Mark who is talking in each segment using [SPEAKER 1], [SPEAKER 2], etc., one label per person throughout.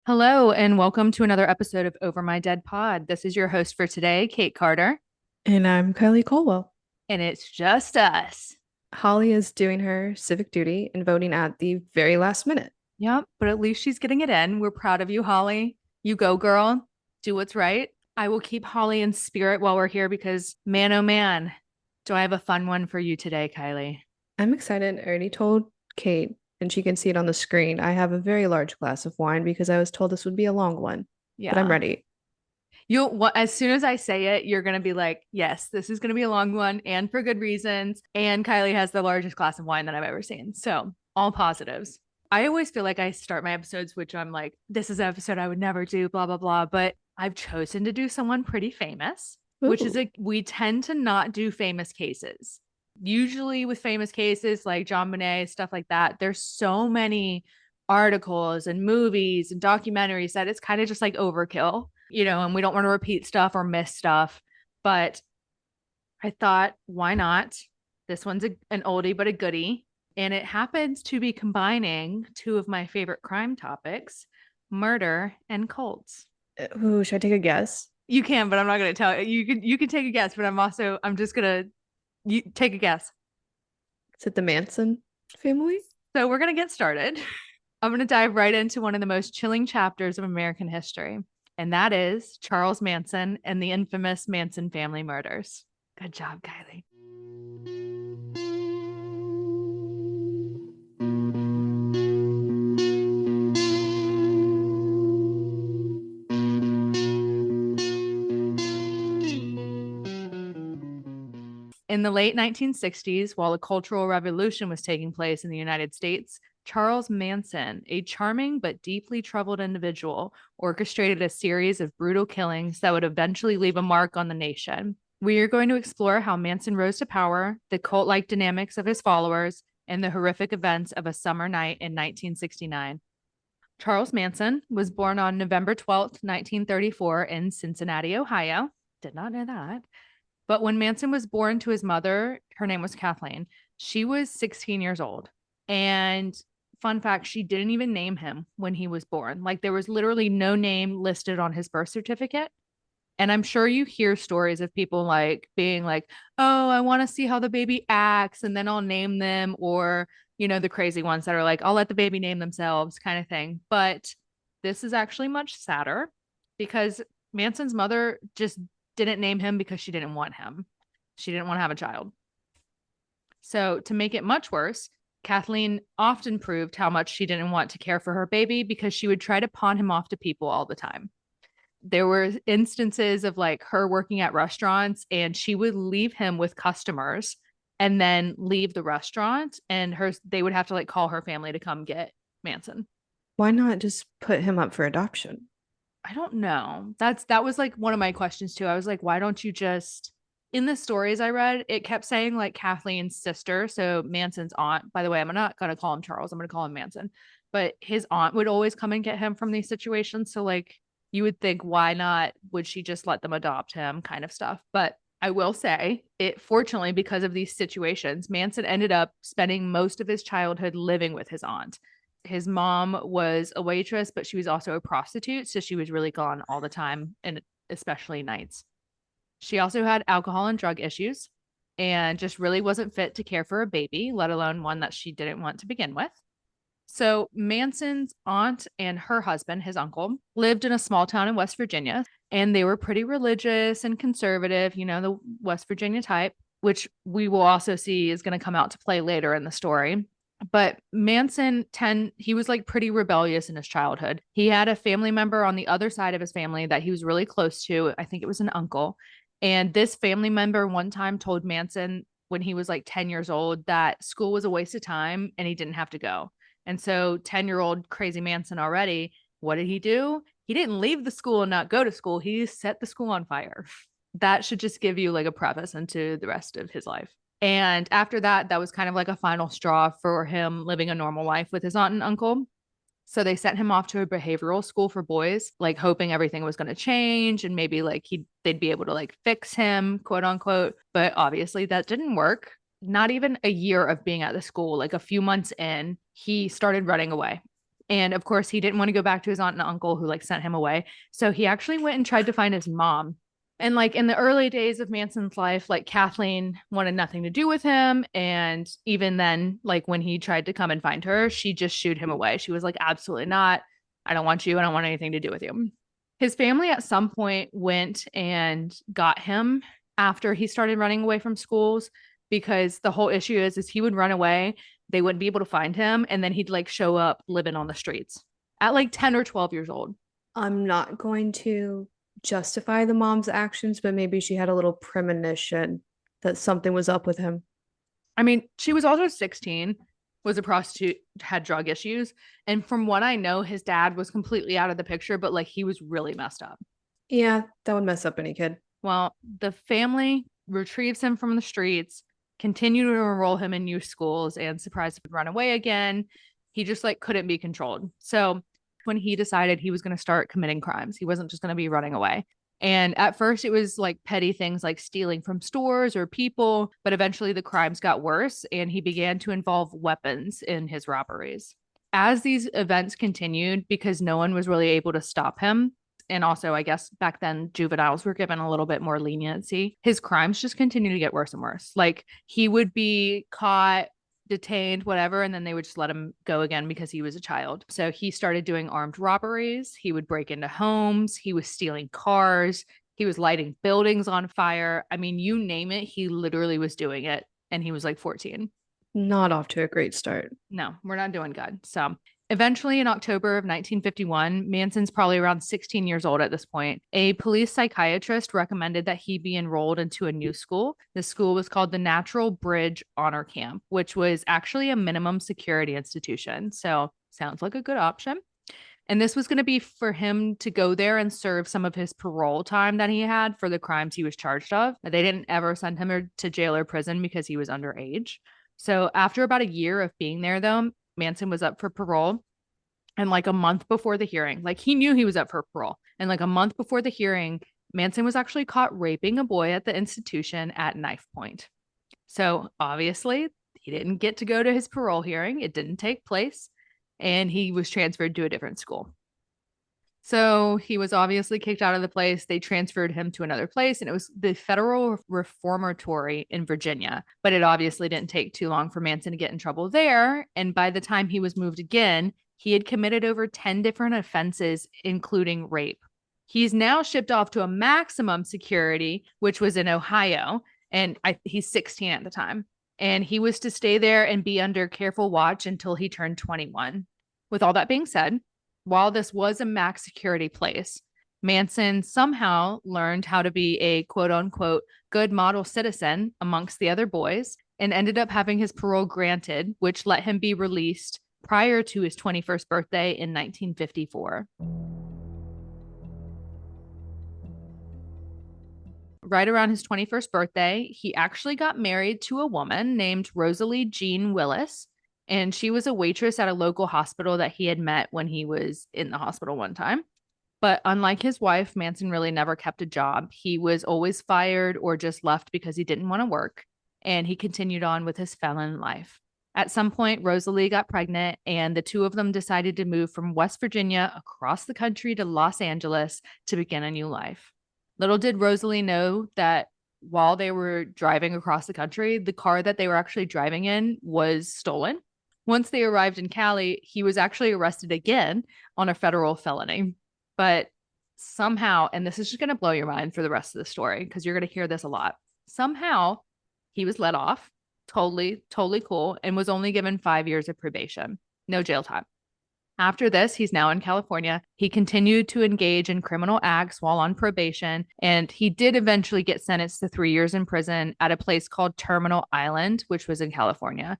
[SPEAKER 1] Hello, and welcome to another episode of Over My Dead Pod. This is your host for today, Kate Carter,
[SPEAKER 2] And I'm Kylie Colwell.
[SPEAKER 1] and it's just us.
[SPEAKER 2] Holly is doing her civic duty and voting at the very last minute.
[SPEAKER 1] Yep, but at least she's getting it in. We're proud of you, Holly. You go, girl. Do what's right. I will keep Holly in spirit while we're here because, man, oh man, do I have a fun one for you today, Kylie?
[SPEAKER 2] I'm excited. I already told Kate, and she can see it on the screen. I have a very large glass of wine because I was told this would be a long one, but I'm
[SPEAKER 1] Yeah.
[SPEAKER 2] ready.
[SPEAKER 1] As soon as I say it, you're gonna be like, yes, this is gonna be a long one, and for good reasons. And Kylie has the largest glass of wine that I've ever seen. So all positives. I always feel like I start my episodes, which I'm like, this is an episode I would never do, blah, blah, blah. But I've chosen to do someone pretty famous, which is
[SPEAKER 2] Ooh.
[SPEAKER 1] we tend to not do famous cases. Usually with famous cases like John Bonet, stuff like that, there's so many articles and movies and documentaries that it's kind of just like overkill, and we don't want to repeat stuff or miss stuff. But I thought, why not? This one's an oldie but a goodie. And it happens to be combining two of my favorite crime topics, murder and cults.
[SPEAKER 2] Ooh, should I take a guess?
[SPEAKER 1] You can, but I'm not gonna tell you. You can take a guess, but I'm just gonna you take a guess.
[SPEAKER 2] Is it the Manson family?
[SPEAKER 1] So we're gonna get started. I'm gonna dive right into one of the most chilling chapters of American history, and that is Charles Manson and the infamous Manson family murders. Good job, Kylie. In the late 1960s, while a cultural revolution was taking place in the United States, Charles Manson, a charming but deeply troubled individual, orchestrated a series of brutal killings that would eventually leave a mark on the nation. We are going to explore how Manson rose to power, the cult like dynamics of his followers, and the horrific events of a summer night in 1969. Charles Manson was born on November 12th, 1934, in Cincinnati, Ohio. Did not know that. But when Manson was born to his mother, her name was Kathleen, she was 16 years old. And fun fact, she didn't even name him when he was born. Like there was literally no name listed on his birth certificate. And I'm sure you hear stories of people like being like, oh, I want to see how the baby acts and then I'll name them. Or, the crazy ones that are like, I'll let the baby name themselves kind of thing. But this is actually much sadder because Manson's mother just didn't name him because she didn't want him. She didn't want to have a child. So, to make it much worse, Kathleen often proved how much she didn't want to care for her baby because she would try to pawn him off to people all the time. There were instances of like her working at restaurants and she would leave him with customers and then leave the restaurant and they would have to like call her family to come get Manson.
[SPEAKER 2] Why not just put him up for adoption?
[SPEAKER 1] I don't know. That was like one of my questions too. I was like, why don't you just in the stories I read, it kept saying like Kathleen's sister, so Manson's aunt. By the way, I'm not gonna call him Charles, I'm gonna call him Manson. But his aunt would always come and get him from these situations. So like you would think, why not? Would she just let them adopt him kind of stuff? But I will say it fortunately because of these situations, Manson ended up spending most of his childhood living with his aunt. His mom was a waitress, but she was also a prostitute. So she was really gone all the time, and especially nights. She also had alcohol and drug issues and just really wasn't fit to care for a baby, let alone one that she didn't want to begin with. So Manson's aunt and her husband, his uncle, lived in a small town in West Virginia, and they were pretty religious and conservative, the West Virginia type, which we will also see is going to come out to play later in the story. But he was like pretty rebellious in his childhood. He had a family member on the other side of his family that he was really close to. I think it was an uncle. And this family member one time told Manson when he was like 10 years old that school was a waste of time and he didn't have to go. And so 10-year-old crazy Manson already, what did he do? He didn't leave the school and not go to school. He set the school on fire. That should just give you like a preface into the rest of his life. And after that, that was kind of like a final straw for him living a normal life with his aunt and uncle. So they sent him off to a behavioral school for boys, like hoping everything was going to change and maybe like they'd be able to like fix him, quote unquote. But obviously that didn't work. Not even a year of being at the school, like a few months in, he started running away. And of course, he didn't want to go back to his aunt and uncle who like sent him away. So he actually went and tried to find his mom. And like in the early days of Manson's life, like Kathleen wanted nothing to do with him. And even then, like when he tried to come and find her, she just shooed him away. She was like, absolutely not. I don't want you. I don't want anything to do with you. His family at some point went and got him after he started running away from schools because the whole issue is he would run away, they wouldn't be able to find him, and then he'd like show up living on the streets at like 10 or 12 years old.
[SPEAKER 2] I'm not going to justify the mom's actions, but maybe she had a little premonition that something was up with him.
[SPEAKER 1] I mean, she was also 16, was a prostitute, had drug issues. And from what I know, his dad was completely out of the picture, but like he was really messed up.
[SPEAKER 2] Yeah, that would mess up any kid.
[SPEAKER 1] Well, the family retrieves him from the streets, continue to enroll him in new schools, and surprise him run away again. He just like couldn't be controlled. So when he decided he was going to start committing crimes, he wasn't just going to be running away. And at first, it was like petty things like stealing from stores or people, but eventually the crimes got worse and he began to involve weapons in his robberies. As these events continued, because no one was really able to stop him, and also, I guess back then, juveniles were given a little bit more leniency, his crimes just continued to get worse and worse. Like he would be caught, detained, whatever, and then they would just let him go again because he was a child. So he started doing armed robberies. He would break into homes. He was stealing cars. He was lighting buildings on fire. I mean, you name it, he literally was doing it. And he was like 14.
[SPEAKER 2] Not off to a great start.
[SPEAKER 1] No, we're not doing good. So eventually, in October of 1951, Manson's probably around 16 years old at this point. A police psychiatrist recommended that he be enrolled into a new school. The school was called the Natural Bridge Honor Camp, which was actually a minimum security institution. So sounds like a good option. And this was going to be for him to go there and serve some of his parole time that he had for the crimes he was charged of. They didn't ever send him to jail or prison because he was underage. So after about a year of being there, though, Manson was up for parole. And like a month before the hearing, like he knew he was up for parole. And like a month before the hearing, Manson was actually caught raping a boy at the institution at knife point. So obviously, he didn't get to go to his parole hearing. It didn't take place. And he was transferred to a different school. So he was obviously kicked out of the place. They transferred him to another place, and it was the Federal Reformatory in Virginia. But it obviously didn't take too long for Manson to get in trouble there. And by the time he was moved again, he had committed over 10 different offenses, including rape. He's now shipped off to a maximum security, which was in Ohio. And he's 16 at the time. And he was to stay there and be under careful watch until he turned 21. With all that being said, while this was a max security place, Manson somehow learned how to be a quote unquote good model citizen amongst the other boys and ended up having his parole granted, which let him be released prior to his 21st birthday in 1954. Right around his 21st birthday, he actually got married to a woman named Rosalie Jean Willis. And she was a waitress at a local hospital that he had met when he was in the hospital one time. But unlike his wife, Manson really never kept a job. He was always fired or just left because he didn't want to work. And he continued on with his felon life. At some point, Rosalie got pregnant, and the two of them decided to move from West Virginia across the country to Los Angeles to begin a new life. Little did Rosalie know that while they were driving across the country, the car that they were actually driving in was stolen. Once they arrived in Cali, he was actually arrested again on a federal felony. But somehow, and this is just going to blow your mind for the rest of the story because you're going to hear this a lot. Somehow, he was let off, totally, totally cool, and was only given 5 years of probation, no jail time. After this, he's now in California. He continued to engage in criminal acts while on probation, and he did eventually get sentenced to 3 years in prison at a place called Terminal Island, which was in California.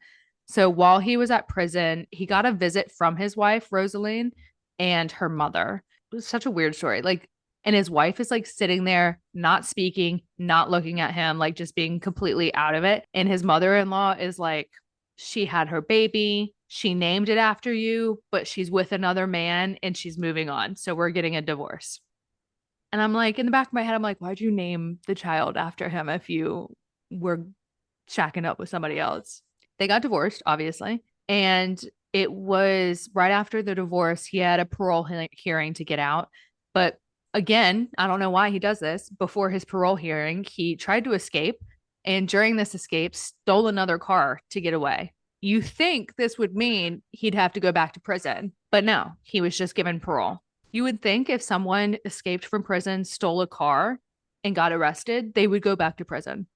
[SPEAKER 1] So while he was at prison, he got a visit from his wife, Rosaline, and her mother. It was such a weird story. Like, and his wife is like sitting there, not speaking, not looking at him, like just being completely out of it. And his mother in law is like, she had her baby. She named it after you, but she's with another man and she's moving on. So we're getting a divorce. And I'm like, in the back of my head, I'm like, why'd you name the child after him if you were shacking up with somebody else? They got divorced, obviously. And It was right after the divorce. He had a parole hearing to get out. But again, I don't know why he does this. Before his parole hearing, he tried to escape. And during this escape, stole another car to get away. You think this would mean he'd have to go back to prison, but no, he was just given parole. You would think if someone escaped from prison, stole a car, and got arrested, they would go back to prison.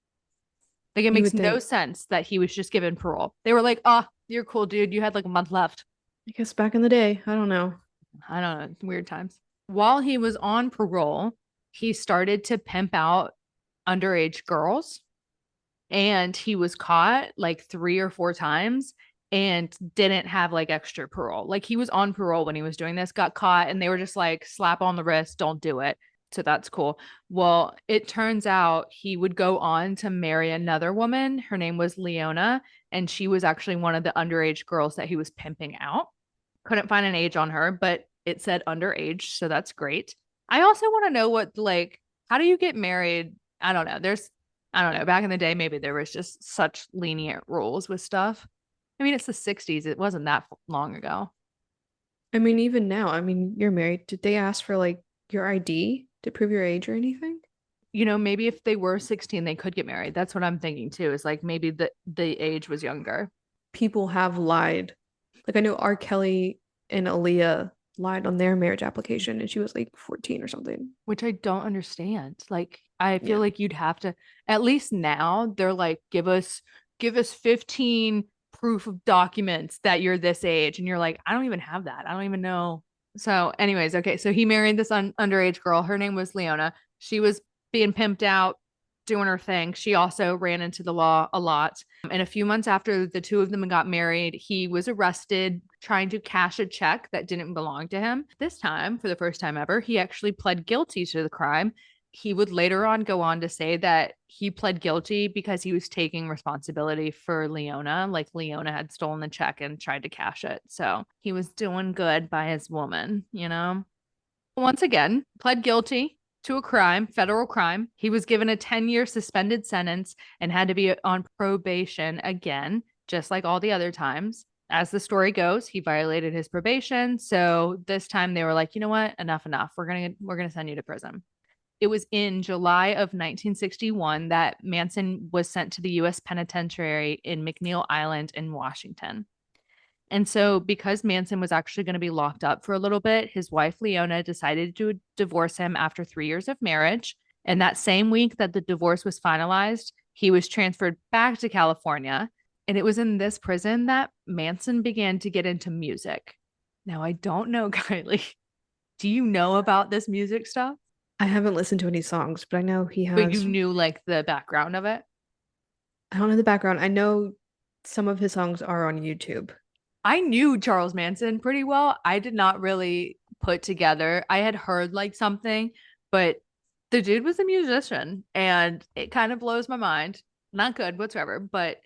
[SPEAKER 1] Like it
[SPEAKER 2] You
[SPEAKER 1] makes
[SPEAKER 2] would
[SPEAKER 1] no
[SPEAKER 2] think.
[SPEAKER 1] sense that he was just given parole. They were like, "Oh, you're cool, dude. You had like a month left."
[SPEAKER 2] I guess back in the day, I don't know.
[SPEAKER 1] I don't know, weird times. While he was on parole, he started to pimp out underage girls, and he was caught like 3 or 4 times and didn't have like extra parole. Like he was on parole when he was doing this, got caught, and they were just like, slap on the wrist, don't do it. So that's cool. Well, it turns out he would go on to marry another woman. Her name was Leona, and she was actually one of the underage girls that he was pimping out. Couldn't find an age on her, but it said underage, so that's great. I also want to know what like how do you get married? I don't know. I don't know. Back in the day, maybe there was just such lenient rules with stuff. I mean, it's the 60s. It wasn't that long ago.
[SPEAKER 2] I mean, even now, I mean, you're married. Did they ask for like your ID to prove your age or anything?
[SPEAKER 1] Maybe if they were 16, they could get married. That's what I'm thinking too, is like maybe the age was younger,
[SPEAKER 2] People have lied. Like I know R. Kelly and Aaliyah lied on their marriage application and she was like 14 or something.
[SPEAKER 1] which I don't understand. Like I feel
[SPEAKER 2] Yeah.
[SPEAKER 1] like you'd have to at least now they're like give us 15 proof of documents that you're this age and you're like I don't even have that. I don't even know. So anyways, okay, so he married this underage girl. Her name was Leona. She was being pimped out, doing her thing. She also ran into the law a lot. And a few months after the two of them got married, he was arrested trying to cash a check that didn't belong to him. This time, for the first time ever, he actually pled guilty to the crime. He would later on go on to say that he pled guilty because he was taking responsibility for Leona. Like Leona had stolen the check and tried to cash it. So he was doing good by his woman. Once again, pled guilty to a crime, federal crime. He was given a 10-year suspended sentence and had to be on probation again, just like all the other times. As the story goes, he violated his probation. So this time they were like, you know what? Enough. We're gonna send you to prison. It was in July of 1961 that Manson was sent to the U.S. penitentiary in McNeil Island in Washington. And so, because Manson was actually going to be locked up for a little bit, his wife Leona decided to divorce him after 3 years of marriage. And that same week that the divorce was finalized, he was transferred back to California. And it was in this prison that Manson began to get into music. Now, I don't know, Kylie. Do you know about this music stuff?
[SPEAKER 2] I haven't listened to any songs, but I know he
[SPEAKER 1] But you
[SPEAKER 2] has,
[SPEAKER 1] knew like the background of it?
[SPEAKER 2] I don't know the background. I know some of his songs are on YouTube.
[SPEAKER 1] I knew Charles Manson pretty well. I did not really put together. I had heard like something, but the dude was a musician and it kind of blows my mind. Not good whatsoever, but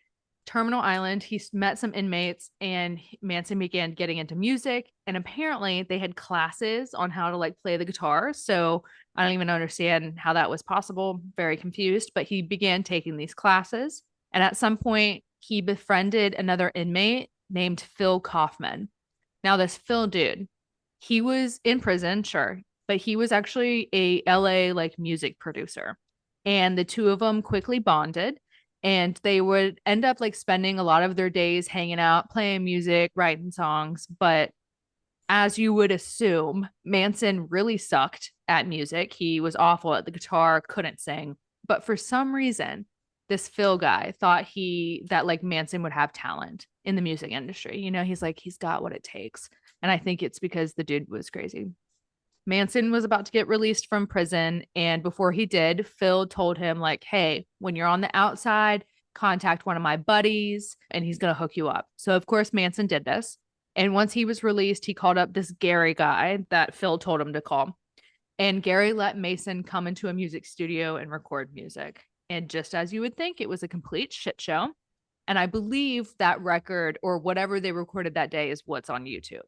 [SPEAKER 1] Terminal Island, he met some inmates and Manson began getting into music. And apparently they had classes on how to like play the guitar. So I don't even understand how that was possible. Very confused, but he began taking these classes. And at some point, he befriended another inmate named Phil Kaufman. Now, this Phil dude, he was in prison, sure, but he was actually a LA like music producer. And the two of them quickly bonded and they would end up like spending a lot of their days hanging out, playing music, writing songs. But as you would assume, Manson really sucked at music. He was awful at the guitar, couldn't sing. But for some reason, this Phil guy thought that like Manson would have talent in the music industry. He's like, he's got what it takes. And I think it's because the dude was crazy. Manson was about to get released from prison. And before he did, Phil told him, like, hey, when you're on the outside, contact one of my buddies and he's going to hook you up. So, of course, Manson did this. And once he was released, he called up this Gary guy that Phil told him to call. And Gary let Mason come into a music studio and record music. And just as you would think, it was a complete shit show. And I believe that record or whatever they recorded that day is what's on YouTube.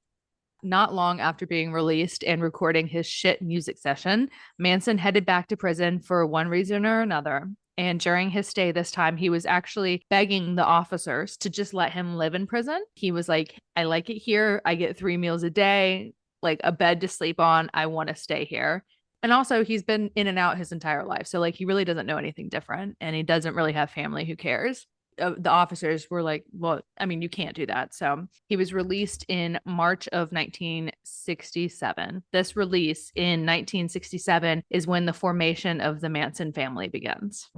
[SPEAKER 1] Not long after being released and recording his shit music session, Manson headed back to prison for one reason or another. And during his stay this time, he was actually begging the officers to just let him live in prison. He was like, I like it here. I get 3 meals a day, like a bed to sleep on. I want to stay here. And also, he's been in and out his entire life. So, like, he really doesn't know anything different and he doesn't really have family who cares. The officers were like, well, I mean, you can't do that. So he was released in March of 1967. This release in 1967 is when the formation of the Manson family begins.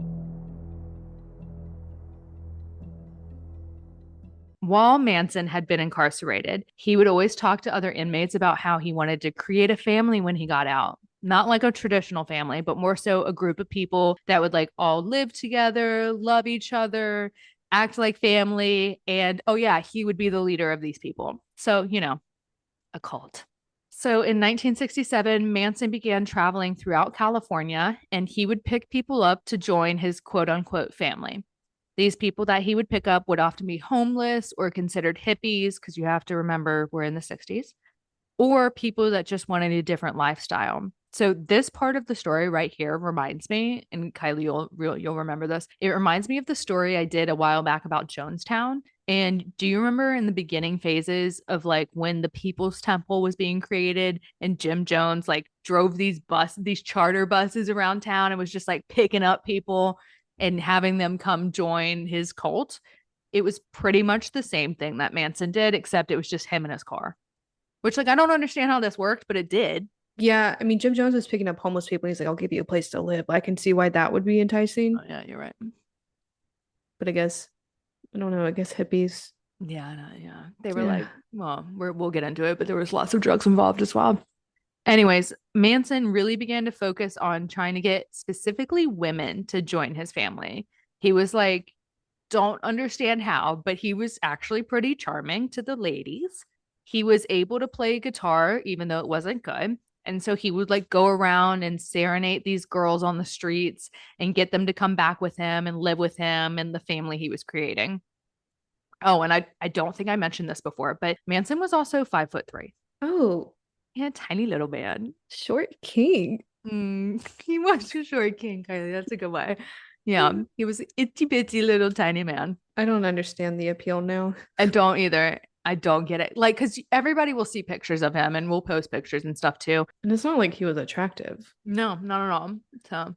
[SPEAKER 1] While Manson had been incarcerated, he would always talk to other inmates about how he wanted to create a family when he got out. Not like a traditional family, but more so a group of people that would like all live together, love each other, act like family. And oh, yeah, he would be the leader of these people. So, a cult. So in 1967, Manson began traveling throughout California and he would pick people up to join his quote unquote family. These people that he would pick up would often be homeless or considered hippies, because you have to remember we're in the 60s, or people that just wanted a different lifestyle. So this part of the story right here reminds me, and Kylie, you'll remember this. It reminds me of the story I did a while back about Jonestown. And do you remember in the beginning phases of like when the People's Temple was being created and Jim Jones like drove these charter buses around town and was just like picking up people and having them come join his cult? It was pretty much the same thing that Manson did, except it was just him in his car. Which, like, I don't understand how this worked, but it did.
[SPEAKER 2] Yeah, I mean, Jim Jones was picking up homeless people. And he's like, I'll give you a place to live. I can see why that would be
[SPEAKER 1] Oh,
[SPEAKER 2] enticing.
[SPEAKER 1] yeah, you're right.
[SPEAKER 2] But I guess, I don't know, I guess hippies.
[SPEAKER 1] Yeah, no, yeah. They were
[SPEAKER 2] Yeah.
[SPEAKER 1] like, well, we'll get into it, but there was lots of drugs involved as well. Anyways, Manson really began to focus on trying to get specifically women to join his family. He was like, don't understand how, but he was actually pretty charming to the ladies. He was able to play guitar, even though it wasn't good. And so he would like go around and serenade these girls on the streets and get them to come back with him and live with him and the family he was creating. Oh, and I don't think I mentioned this before, but Manson was also 5'3".
[SPEAKER 2] Oh,
[SPEAKER 1] He had a tiny little man.
[SPEAKER 2] short king.
[SPEAKER 1] He was a short king, Kylie. That's a good way. Yeah, he was itty bitty little tiny man.
[SPEAKER 2] I don't understand the appeal now.
[SPEAKER 1] I don't either. I don't get it. Like, because everybody will see pictures of him and we'll post pictures and stuff too.
[SPEAKER 2] And it's not like he was attractive.
[SPEAKER 1] No, not at all. So,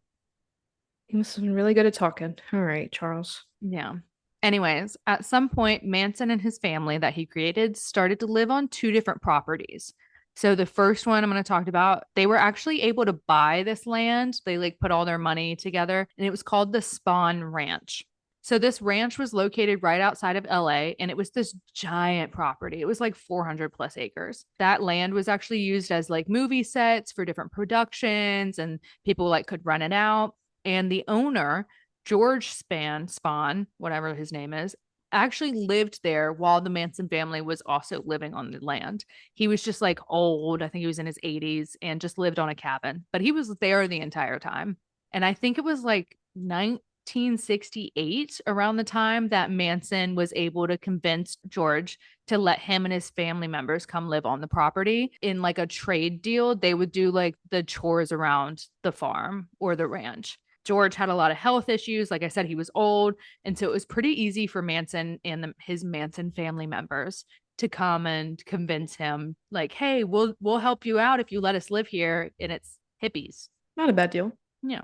[SPEAKER 2] He must have been really good at talking. All right, Charles.
[SPEAKER 1] yeah. Anyways, at some point, Manson and his family that he created started to live on two different properties. So, the first one I'm going to talk about, they were actually able to buy this land. They like put all their money together and it was called the Spawn Ranch. So, this ranch was located right outside of LA and it was this giant property. It was like 400 plus acres. That land was actually used as like movie sets for different productions and people like could rent it out. And the owner, George Spawn, whatever his name is, actually lived there while the Manson family was also living on the land. He was just like old. I think he was in his 80s and just lived on a cabin, but he was there the entire time. And I think it was like 1968 around the time that Manson was able to convince George to let him and his family members come live on the property in like a trade deal. They would do like the chores around the farm or the ranch. George had a lot of health issues. Like I said, he was old. And so it was pretty easy for Manson and his Manson family members to come and convince him, like, hey, we'll help you out if you let us live here. And it's hippies.
[SPEAKER 2] Not a bad deal.
[SPEAKER 1] Yeah.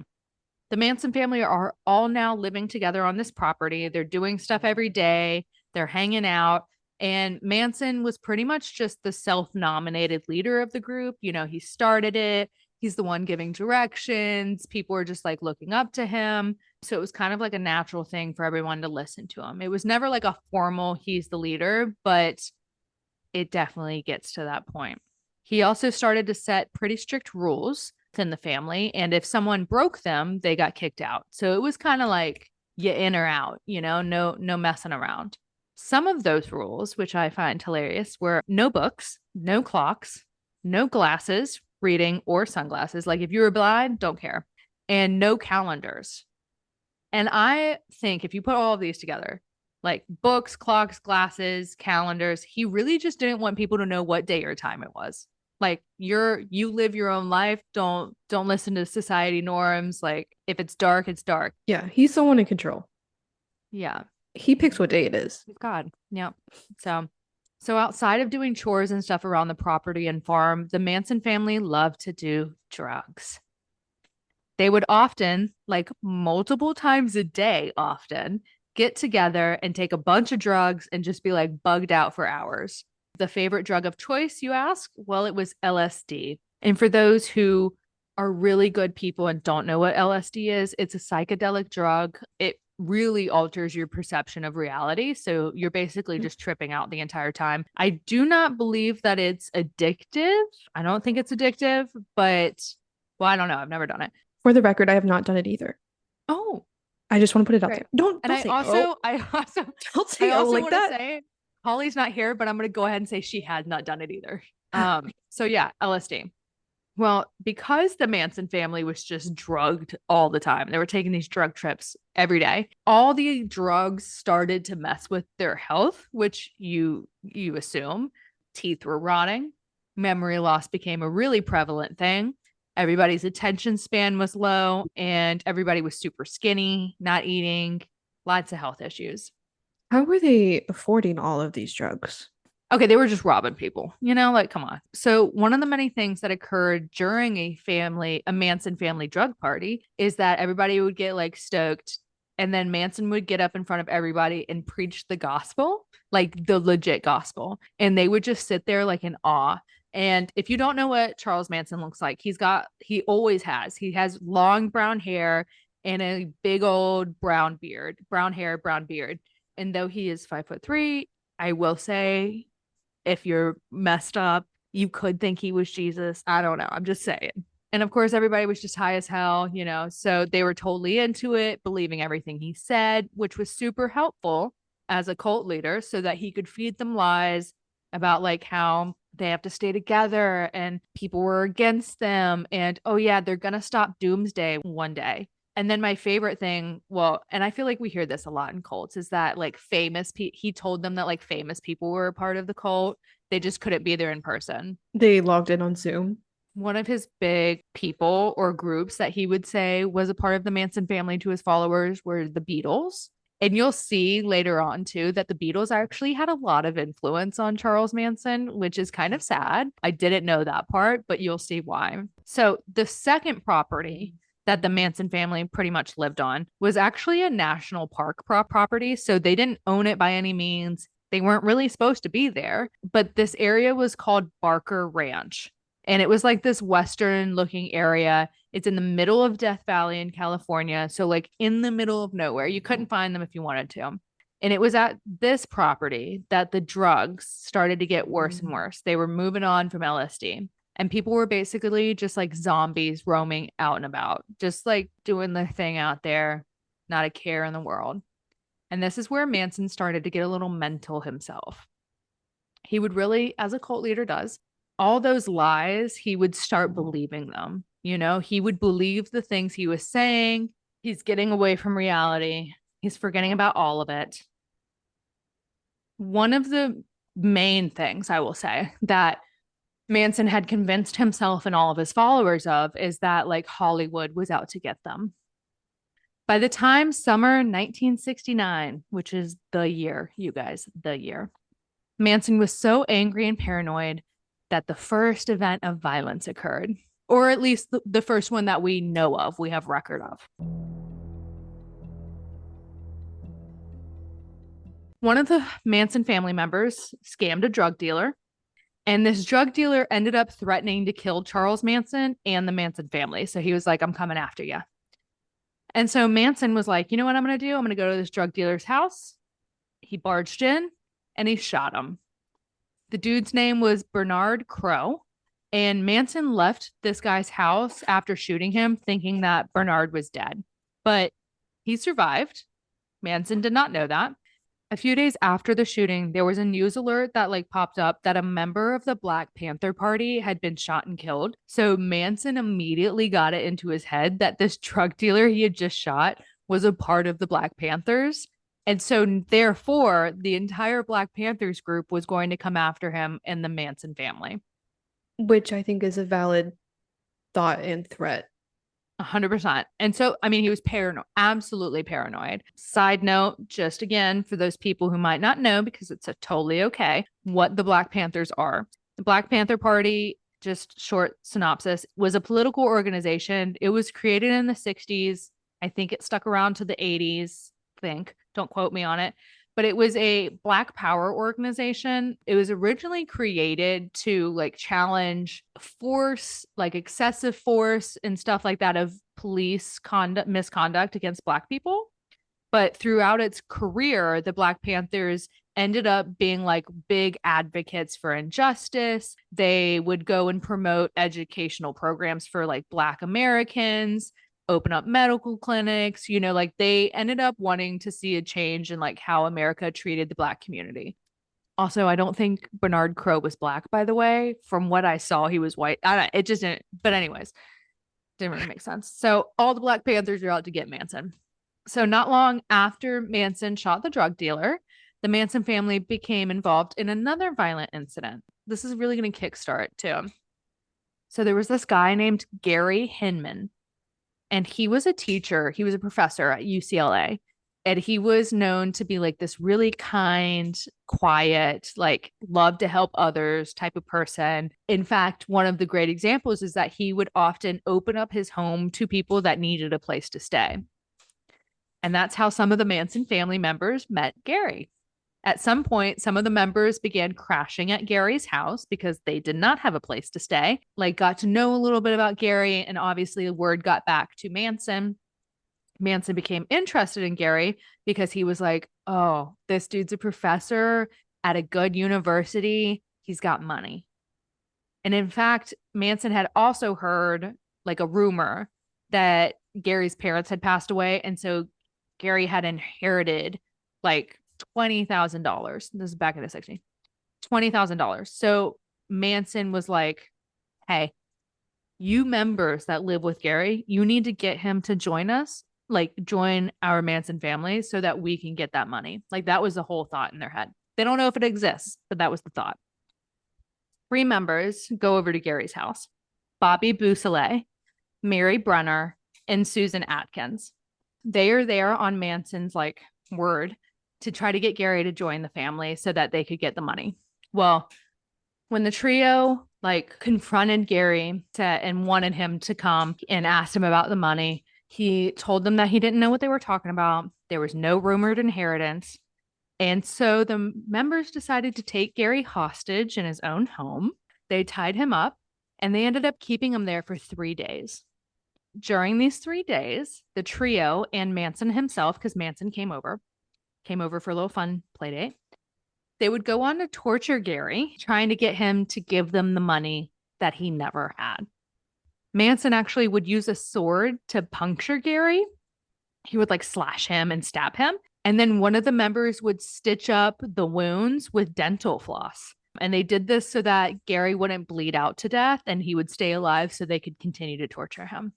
[SPEAKER 1] The Manson family are all now living together on this property. They're doing stuff every day. They're hanging out. And Manson was pretty much just the self-nominated leader of the group. He started it. He's the one giving directions. People are just like looking up to him. So it was kind of like a natural thing for everyone to listen to him. It was never like a formal, he's the leader, but it definitely gets to that point. He also started to set pretty strict rules within the family. And if someone broke them, they got kicked out. So it was kind of like you in or out, no messing around. Some of those rules, which I find hilarious, were no books, no clocks, no glasses, reading, or sunglasses. Like if you were blind, don't care. And no calendars. And I think if you put all of these together, like books, clocks, glasses, calendars, he really just didn't want people to know what day or time it was. Like you live your own life. Don't listen to society norms. Like if it's dark, it's dark.
[SPEAKER 2] Yeah, he's the one in control.
[SPEAKER 1] Yeah.
[SPEAKER 2] He picks what day it is.
[SPEAKER 1] God. Yeah. So so outside of doing chores and stuff around the property and farm, the Manson family loved to do drugs. They would often, like multiple times a day, often get together and take a bunch of drugs and just be like bugged out for hours. The favorite drug of choice, you ask? Well, it was LSD. And for those who are really good people and don't know what LSD is, it's a psychedelic drug. It really alters your perception of reality. So you're basically just tripping out the entire time. I do not believe that it's addictive. I don't think it's addictive, but well, I don't know. I've never done it.
[SPEAKER 2] For the record, I have not done it either.
[SPEAKER 1] Oh,
[SPEAKER 2] I just want to put it out
[SPEAKER 1] great.
[SPEAKER 2] there. Don't
[SPEAKER 1] And
[SPEAKER 2] don't say oh.
[SPEAKER 1] I also,
[SPEAKER 2] Don't
[SPEAKER 1] I
[SPEAKER 2] say oh
[SPEAKER 1] also
[SPEAKER 2] like
[SPEAKER 1] want to
[SPEAKER 2] that.
[SPEAKER 1] say Holly's not here, but I'm going to go ahead and say she had not done it either. So yeah, LSD. Well, because the Manson family was just drugged all the time, they were taking these drug trips every day. All the drugs started to mess with their health, which you assume. Teeth were rotting, memory loss became a really prevalent thing. Everybody's attention span was low, and everybody was super skinny, not eating, lots of health issues.
[SPEAKER 2] How were they affording all of these drugs?
[SPEAKER 1] Okay, they were just robbing people, like, come on. So, one of the many things that occurred during a Manson family drug party is that everybody would get like stoked, and then Manson would get up in front of everybody and preach the gospel, like the legit gospel. And they would just sit there like in awe. And if you don't know what Charles Manson looks like, he has long brown hair and a big old brown hair, brown beard. And though he is 5'3", I will say if you're messed up, you could think he was Jesus. I don't know. I'm just saying. And of course, everybody was just high as hell. So they were totally into it, believing everything he said, which was super helpful as a cult leader so that he could feed them lies about like how they have to stay together and people were against them. And oh, yeah, they're going to stop doomsday one day. And then my favorite thing, well, and I feel like we hear this a lot in cults, is that like he told them that like famous people were a part of the cult. They just couldn't be there in person.
[SPEAKER 2] They logged in on Zoom.
[SPEAKER 1] One of his big people or groups that he would say was a part of the Manson family to his followers were the Beatles. And you'll see later on too that the Beatles actually had a lot of influence on Charles Manson, which is kind of sad. I didn't know that part, but you'll see why. So the second property that the Manson family pretty much lived on was actually a national park property. So they didn't own it by any means. They weren't really supposed to be there, but this area was called Barker Ranch. And it was like this Western looking area. It's in the middle of Death Valley in California. So, like in the middle of nowhere. You couldn't find them if you wanted to. And it was at this property that the drugs started to get worse and worse. They were moving on from LSD. And people were basically just like zombies roaming out and about, just like doing their thing out there, not a care in the world. And this is where Manson started to get a little mental himself. He would really, as a cult leader does, all those lies, he would start believing them. He would believe the things he was saying. He's getting away from reality. He's forgetting about all of it. One of the main things I will say that Manson had convinced himself and all of his followers of is that like Hollywood was out to get them. By the time summer 1969, which is the year, you guys, the year, Manson was so angry and paranoid that the first event of violence occurred, or at least the first one that we know of, we have record of. One of the Manson family members scammed a drug dealer, and this drug dealer ended up threatening to kill Charles Manson and the Manson family. So he was like, I'm coming after you. And so Manson was like, you know what I'm going to do? I'm going to go to this drug dealer's house. He barged in and he shot him. The dude's name was Bernard Crow. And Manson left this guy's house after shooting him, thinking that Bernard was dead. But he survived. Manson did not know that. A few days after the shooting, there was a news alert that like popped up that a member of the Black Panther Party had been shot and killed. So Manson immediately got it into his head that this drug dealer he had just shot was a part of the Black Panthers. And so therefore, the entire Black Panthers group was going to come after him and the Manson family.
[SPEAKER 2] which I think is a valid thought and threat.
[SPEAKER 1] 100%. And so, I mean, he was paranoid, absolutely paranoid. Side note, just again, for those people who might not know, because it's a totally okay, what the Black Panthers are. The Black Panther Party, just short synopsis, was a political organization. It was created in the 60s. I think it stuck around to the 80s. Think, don't quote me on it, but it was a Black Power organization. It was originally created to like challenge force, like excessive force and stuff like that of police conduct, misconduct against Black people. But throughout its career, the Black Panthers ended up being like big advocates for injustice. They would go and promote educational programs for like Black Americans, open up medical clinics, like they ended up wanting to see a change in like how America treated the Black community. Also, I don't think Bernard Crow was Black, by the way. From what I saw, he was white. I don't, it just didn't, but anyways, didn't really make sense. So all the Black Panthers are out to get Manson. So not long after Manson shot the drug dealer, the Manson family became involved in another violent incident. This is really going to kickstart too. So there was this guy named Gary Hinman, and he was a teacher. He was a professor at UCLA. And he was known to be like this really kind, quiet, like love to help others type of person. In fact, one of the great examples is that he would often open up his home to people that needed a place to stay. And that's how some of the Manson family members met Gary. At some point, some of the members began crashing at Gary's house because they did not have a place to stay, like got to know a little bit about Gary. And obviously, the word got back to Manson. Manson became interested in Gary because he was like, oh, this dude's a professor at a good university. He's got money. And in fact, Manson had also heard like a rumor that Gary's parents had passed away. And so Gary had inherited like $20,000. This is back in the 60s. $20,000. So Manson was like, hey, you members that live with Gary, you need to get him to join us, like join our Manson family so that we can get that money. Like that was the whole thought in their head. They don't know if it exists, but that was the thought. 3 members go over to Gary's house: Bobby Bousselet, Mary Brenner, and Susan Atkins. They are there on Manson's like word to try to get Gary to join the family so that they could get the money. Well, when the trio like confronted Gary and wanted him to come and asked him about the money, he told them that he didn't know what they were talking about. There was no rumored inheritance. And so the members decided to take Gary hostage in his own home. They tied him up and they ended up keeping him there for 3 days. During these 3 days, the trio and Manson himself, because Manson came over for a little fun play date, they would go on to torture Gary, trying to get him to give them the money that he never had. Manson actually would use a sword to puncture Gary. He would like slash him and stab him. And then one of the members would stitch up the wounds with dental floss. And they did this so that Gary wouldn't bleed out to death and he would stay alive so they could continue to torture him.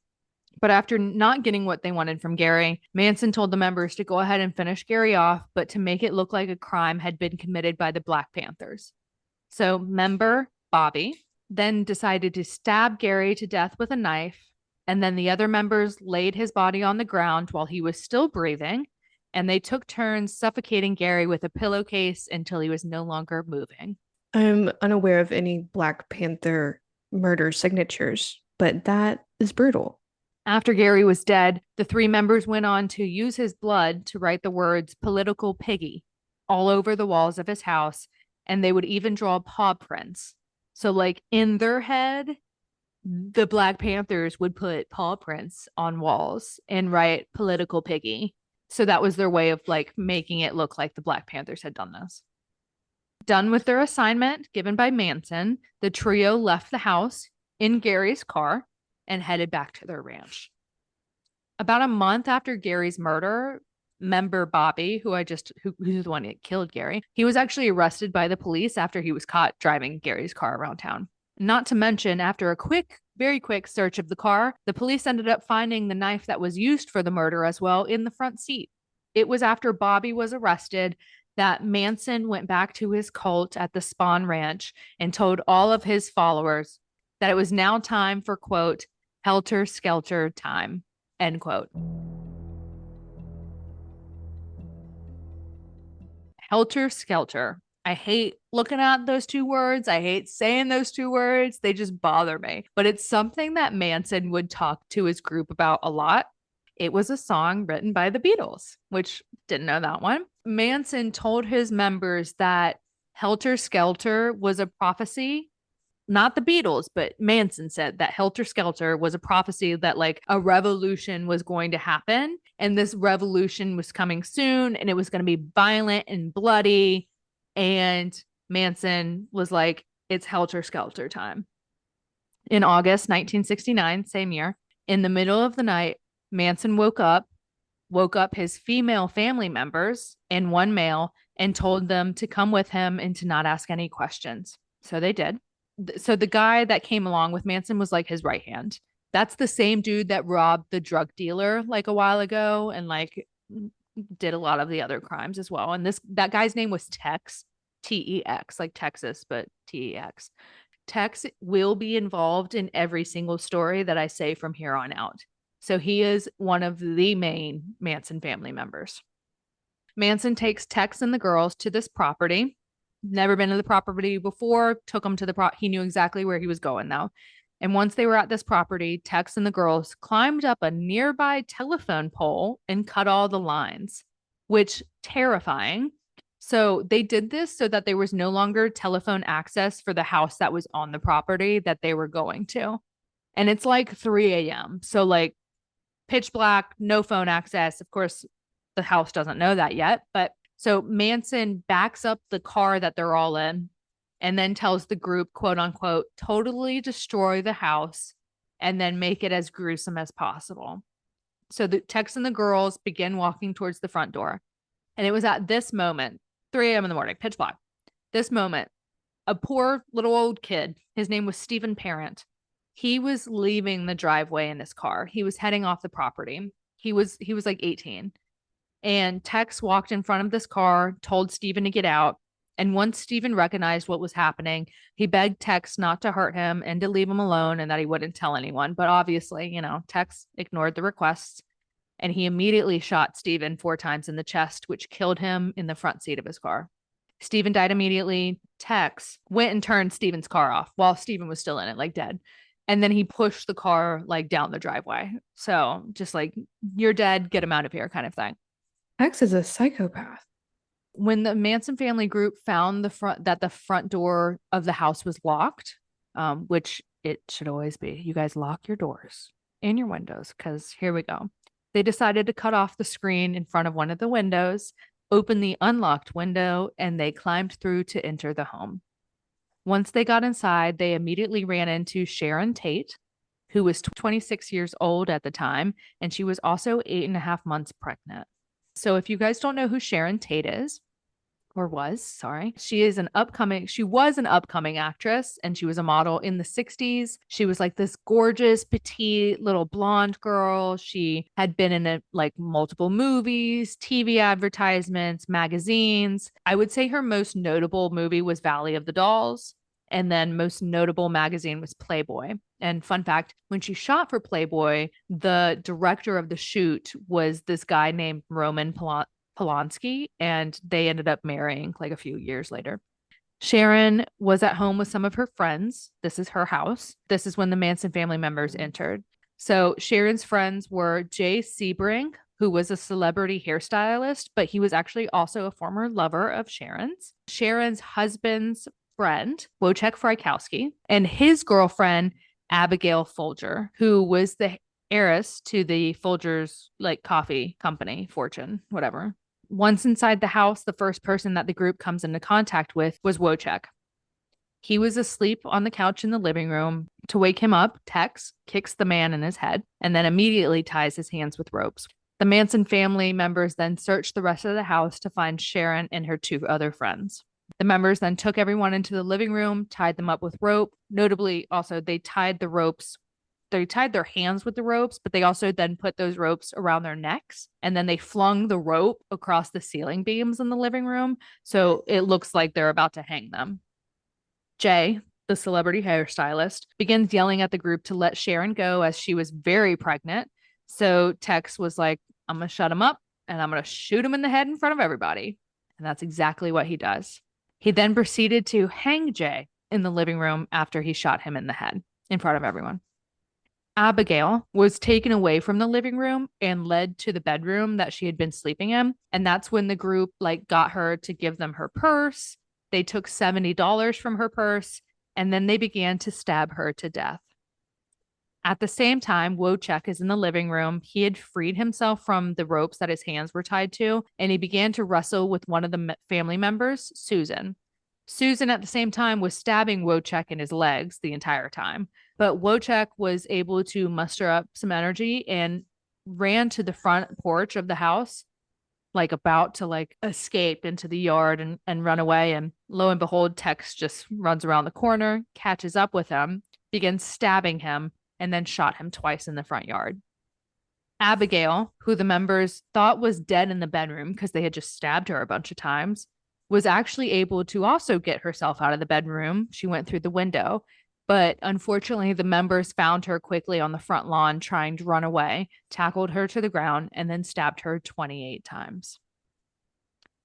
[SPEAKER 1] But after not getting what they wanted from Gary, Manson told the members to go ahead and finish Gary off, but to make it look like a crime had been committed by the Black Panthers. So member Bobby then decided to stab Gary to death with a knife, and then the other members laid his body on the ground while he was still breathing, and they took turns suffocating Gary with a pillowcase until he was no longer moving.
[SPEAKER 2] I'm unaware of any Black Panther murder signatures, but that is brutal.
[SPEAKER 1] After Gary was dead, the 3 members went on to use his blood to write the words "political piggy" all over the walls of his house, and they would even draw paw prints. So, like in their head, the Black Panthers would put paw prints on walls and write "political piggy." So that was their way of like making it look like the Black Panthers had done this. Done with their assignment given by Manson, the trio left the house in Gary's car and headed back to their ranch. About a month after Gary's murder, member Bobby, who's the one that killed Gary, he was actually arrested by the police after he was caught driving Gary's car around town. Not to mention, after a very quick search of the car, the police ended up finding the knife that was used for the murder as well in the front seat. It was after Bobby was arrested that Manson went back to his cult at the Spawn Ranch and told all of his followers, that it was now time for, quote, helter skelter time, end quote. Helter skelter. I hate looking at those two words. I hate saying those two words. They just bother me. But it's something that Manson would talk to his group about a lot. It was a song written by the Beatles, which didn't know that one. Manson told his members that Helter Skelter was a prophecy, not the Beatles, but Manson said that Helter Skelter was a prophecy that like a revolution was going to happen. And this revolution was coming soon and it was going to be violent and bloody. And Manson was like, it's Helter Skelter time. In August 1969, same year, in the middle of the night, Manson woke up his female family members and one male and told them to come with him and to not ask any questions. So they did. So the guy that came along with Manson was like his right hand. That's the same dude that robbed the drug dealer like a while ago and like did a lot of the other crimes as well. And that guy's name was Tex, Tex, like Texas, but Tex. Tex will be involved in every single story that I say from here on out. So he is one of the main Manson family members. Manson takes Tex and the girls to this property. Never been to the property before, took them to he knew exactly where he was going now. And once they were at this property, Tex and the girls climbed up a nearby telephone pole and cut all the lines, which terrifying. So they did this so that there was no longer telephone access for the house that was on the property that they were going to. And it's like 3 a.m. So like pitch black, no phone access. Of course, the house doesn't know that yet, but so Manson backs up the car that they're all in and then tells the group, quote unquote, totally destroy the house and then make it as gruesome as possible. So the Tex and the girls begin walking towards the front door. And it was at this moment, 3 a.m. in the morning, pitch black. This moment, a poor little old kid, his name was Stephen Parent. He was leaving the driveway in his car. He was heading off the property. He was like 18. And Tex walked in front of this car, told Stephen to get out. And once Stephen recognized what was happening, he begged Tex not to hurt him and to leave him alone and that he wouldn't tell anyone. But obviously, Tex ignored the requests and he immediately shot Stephen 4 times in the chest, which killed him in the front seat of his car. Stephen died immediately. Tex went and turned Stephen's car off while Stephen was still in it, like dead. And then he pushed the car like down the driveway. So just like, you're dead, get him out of here kind of thing.
[SPEAKER 2] X is a psychopath.
[SPEAKER 1] When the Manson family group found the front door of the house was locked, which it should always be. You guys lock your doors and your windows because here we go. They decided to cut off the screen in front of one of the windows, open the unlocked window, and they climbed through to enter the home. Once they got inside, they immediately ran into Sharon Tate, who was 26 years old at the time, and she was also 8.5 months pregnant. So if you guys don't know who Sharon Tate is, or was, sorry, she was an upcoming actress and she was a model in the 60s. She was like this gorgeous, petite little blonde girl. She had been in multiple movies, TV advertisements, magazines. I would say her most notable movie was Valley of the Dolls. And then most notable magazine was Playboy. And fun fact, when she shot for Playboy, the director of the shoot was this guy named Roman Polanski, and they ended up marrying like a few years later. Sharon was at home with some of her friends. This is her house. This is when the Manson family members entered. So Sharon's friends were Jay Sebring, who was a celebrity hairstylist, but he was actually also a former lover of Sharon's. Sharon's husband's friend, Wojciech Frykowski, and his girlfriend, Abigail Folger, who was the heiress to the Folgers coffee company fortune, whatever. Once inside the house, the first person that the group comes into contact with was Wojciech. He was asleep on the couch in the living room. To wake him up, Tex kicks the man in his head and then immediately ties his hands with ropes. The Manson family members then searched the rest of the house to find Sharon and her 2 other friends. The members then took everyone into the living room, tied them up with rope. Notably, also, they tied their hands with the ropes, but they also then put those ropes around their necks. And then they flung the rope across the ceiling beams in the living room. So it looks like they're about to hang them. Jay, the celebrity hairstylist, begins yelling at the group to let Sharon go as she was very pregnant. So Tex was like, I'm going to shut him up and I'm going to shoot him in the head in front of everybody. And that's exactly what he does. He then proceeded to hang Jay in the living room after he shot him in the head in front of everyone. Abigail was taken away from the living room and led to the bedroom that she had been sleeping in. And that's when the group like got her to give them her purse. They took $70 from her purse and then they began to stab her to death. At the same time, Wojciech is in the living room. He had freed himself from the ropes that his hands were tied to, and he began to wrestle with one of the family members, Susan. Susan, at the same time, was stabbing Wojciech in his legs the entire time. But Wojciech was able to muster up some energy and ran to the front porch of the house, like about to like escape into the yard and run away. And lo and behold, Tex just runs around the corner, catches up with him, begins stabbing him, and then shot him twice in the front yard. Abigail, who the members thought was dead in the bedroom because they had just stabbed her a bunch of times, was actually able to also get herself out of the bedroom. She went through the window, but unfortunately, the members found her quickly on the front lawn trying to run away, tackled her to the ground, and then stabbed her 28 times.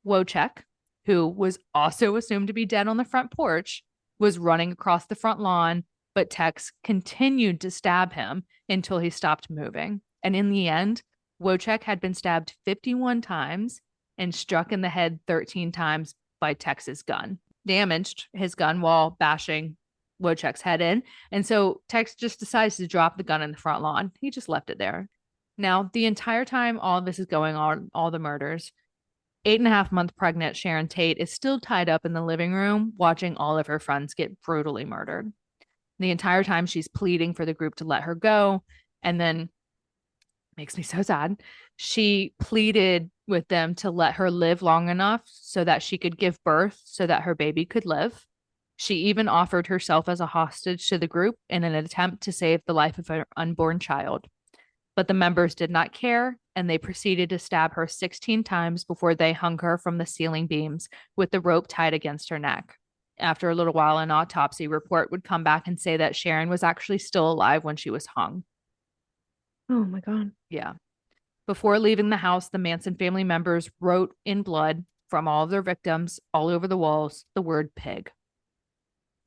[SPEAKER 1] Wojciech, who was also assumed to be dead on the front porch, was running across the front lawn, but Tex continued to stab him until he stopped moving. And in the end, Wojciech had been stabbed 51 times and struck in the head 13 times by Tex's gun, damaged his gun while bashing Wojciech's head in. And so Tex just decides to drop the gun in the front lawn. He just left it there. Now, the entire time all of this is going on, all the murders, 8.5-month pregnant Sharon Tate is still tied up in the living room watching all of her friends get brutally murdered. The entire time she's pleading for the group to let her go. And then makes me so sad. She pleaded with them to let her live long enough so that she could give birth so that her baby could live. She even offered herself as a hostage to the group in an attempt to save the life of her unborn child. But the members did not care, and they proceeded to stab her 16 times before they hung her from the ceiling beams with the rope tied against her neck. After a little while, an autopsy report would come back and say that Sharon was actually still alive when she was hung.
[SPEAKER 2] Oh my God.
[SPEAKER 1] Yeah. Before leaving the house, the Manson family members wrote in blood from all of their victims all over the walls the word pig.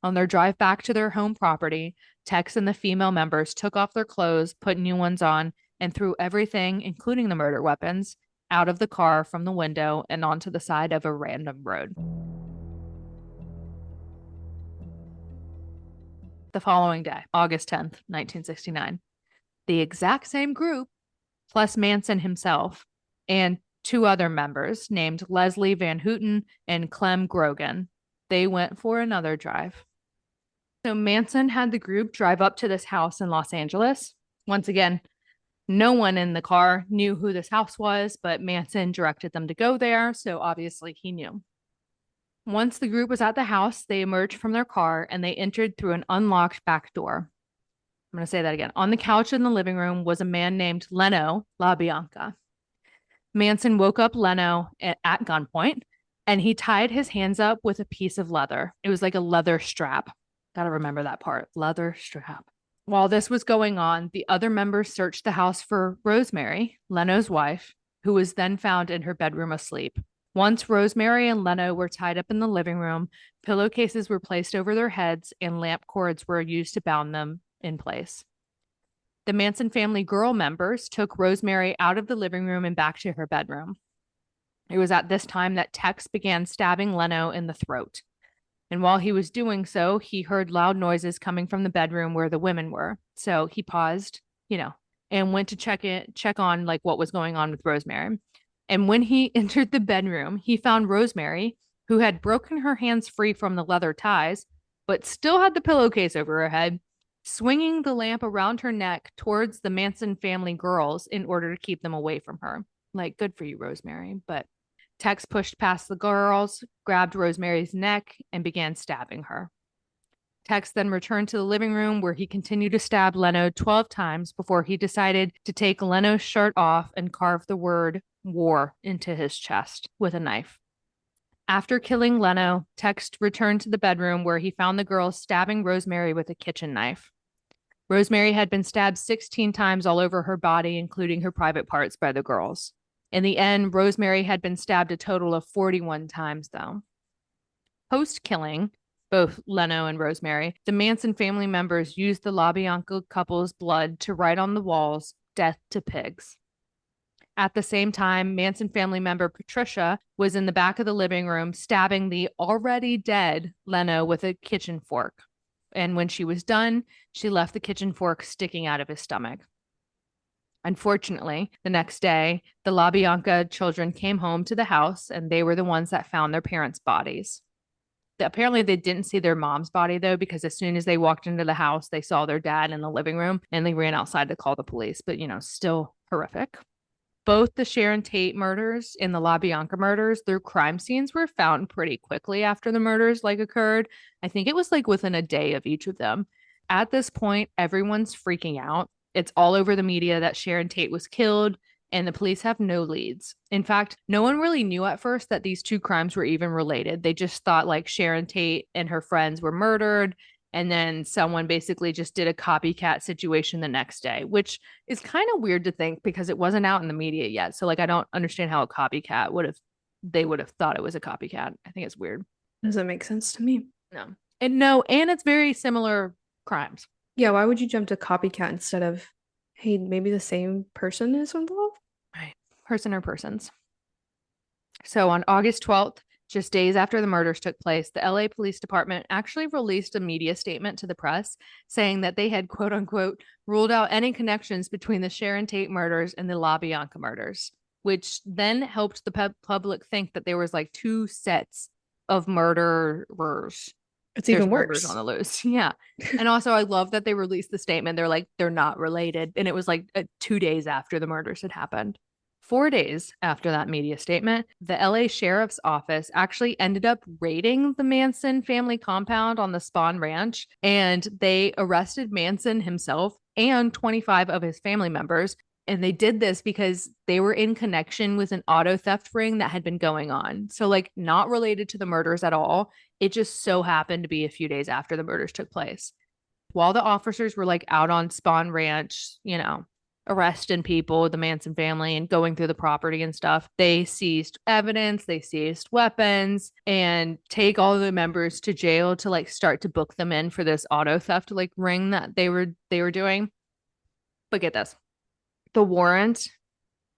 [SPEAKER 1] On their drive back to their home property, Tex and the female members took off their clothes, put new ones on, and threw everything, including the murder weapons, out of the car from the window and onto the side of a random road. The following day, August 10th, 1969, the exact same group, plus Manson himself, and two other members named Leslie Van Houten and Clem Grogan, they went for another drive. So Manson had the group drive up to this house in Los Angeles. Once again, no one in the car knew who this house was, but Manson directed them to go there, so obviously he knew. Once the group was at the house, they emerged from their car and they entered through an unlocked back door. I'm going to say that again. On the couch in the living room was a man named Leno LaBianca. Manson woke up Leno at gunpoint and he tied his hands up with a piece of leather. It was like a leather strap. Got to remember that part. Leather strap. While this was going on, the other members searched the house for Rosemary, Leno's wife, who was then found in her bedroom asleep. Once Rosemary and Leno were tied up in the living room, pillowcases were placed over their heads and lamp cords were used to bound them in place. The Manson family girl members took Rosemary out of the living room and back to her bedroom. It was at this time that Tex began stabbing Leno in the throat. And while he was doing so, he heard loud noises coming from the bedroom where the women were. So he paused, and went to check on like what was going on with Rosemary. And when he entered the bedroom, he found Rosemary, who had broken her hands free from the leather ties, but still had the pillowcase over her head, swinging the lamp around her neck towards the Manson family girls in order to keep them away from her. Like, good for you, Rosemary. But Tex pushed past the girls, grabbed Rosemary's neck, and began stabbing her. Tex then returned to the living room where he continued to stab Leno 12 times before he decided to take Leno's shirt off and carve the word war into his chest with a knife. After killing Leno, Text returned to the bedroom where he found the girls stabbing Rosemary with a kitchen knife. Rosemary had been stabbed 16 times all over her body, including her private parts, by the girls. In the end, Rosemary had been stabbed a total of 41 times, though. Post killing, both Leno and Rosemary, the Manson family members used the LaBianca couple's blood to write on the walls, "Death to pigs." At the same time, Manson family member Patricia was in the back of the living room stabbing the already dead Leno with a kitchen fork. And when she was done, she left the kitchen fork sticking out of his stomach. Unfortunately, the next day, the LaBianca children came home to the house and they were the ones that found their parents' bodies. Apparently, they didn't see their mom's body though, because as soon as they walked into the house, they saw their dad in the living room and they ran outside to call the police. But, still horrific. Both the Sharon Tate murders and the LaBianca murders, their crime scenes were found pretty quickly after the murders occurred. I think it was within a day of each of them. At this point, everyone's freaking out. It's all over the media that Sharon Tate was killed, and the police have no leads. In fact, no one really knew at first that these two crimes were even related. They just thought Sharon Tate and her friends were murdered, and then someone basically just did a copycat situation the next day, which is kind of weird to think because it wasn't out in the media yet. So I don't understand how a copycat would have thought it was a copycat. I think it's weird.
[SPEAKER 2] Doesn't make sense to me.
[SPEAKER 1] No, and it's very similar crimes.
[SPEAKER 2] Yeah, why would you jump to copycat instead of, hey, maybe the same person is involved?
[SPEAKER 1] Right. Person or persons. So on August 12th, just days after the murders took place, the LA Police Department actually released a media statement to the press saying that they had, quote unquote, ruled out any connections between the Sharon Tate murders and the LaBianca murders, which then helped the public think that there was two sets of murderers.
[SPEAKER 2] It's even worse
[SPEAKER 1] on the loose. Yeah. And also, I love that they released the statement. They're they're not related. And it was 2 days after the murders had happened. 4 days after that media statement, the LA Sheriff's Office actually ended up raiding the Manson family compound on the Spawn Ranch, and they arrested Manson himself and 25 of his family members. And they did this because they were in connection with an auto theft ring that had been going on. So, not related to the murders at all. It just so happened to be a few days after the murders took place. While the officers were out on Spawn Ranch, arresting people, the Manson family, and going through the property and stuff, they seized evidence, they seized weapons, and take all the members to jail to start to book them in for this auto theft ring that they were doing. But get this. The warrant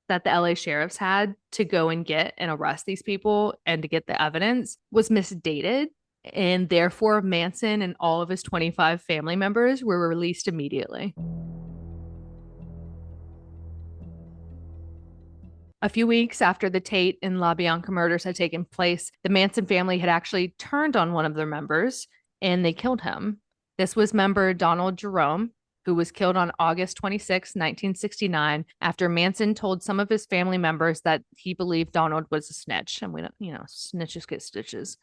[SPEAKER 1] that the LA sheriffs had to go and get and arrest these people and to get the evidence was misdated. And therefore, Manson and all of his 25 family members were released immediately. A few weeks after the Tate and LaBianca murders had taken place, the Manson family had actually turned on one of their members and they killed him. This was member Donald Jerome, who was killed on August 26, 1969, after Manson told some of his family members that he believed Donald was a snitch. And we don't, snitches get stitches.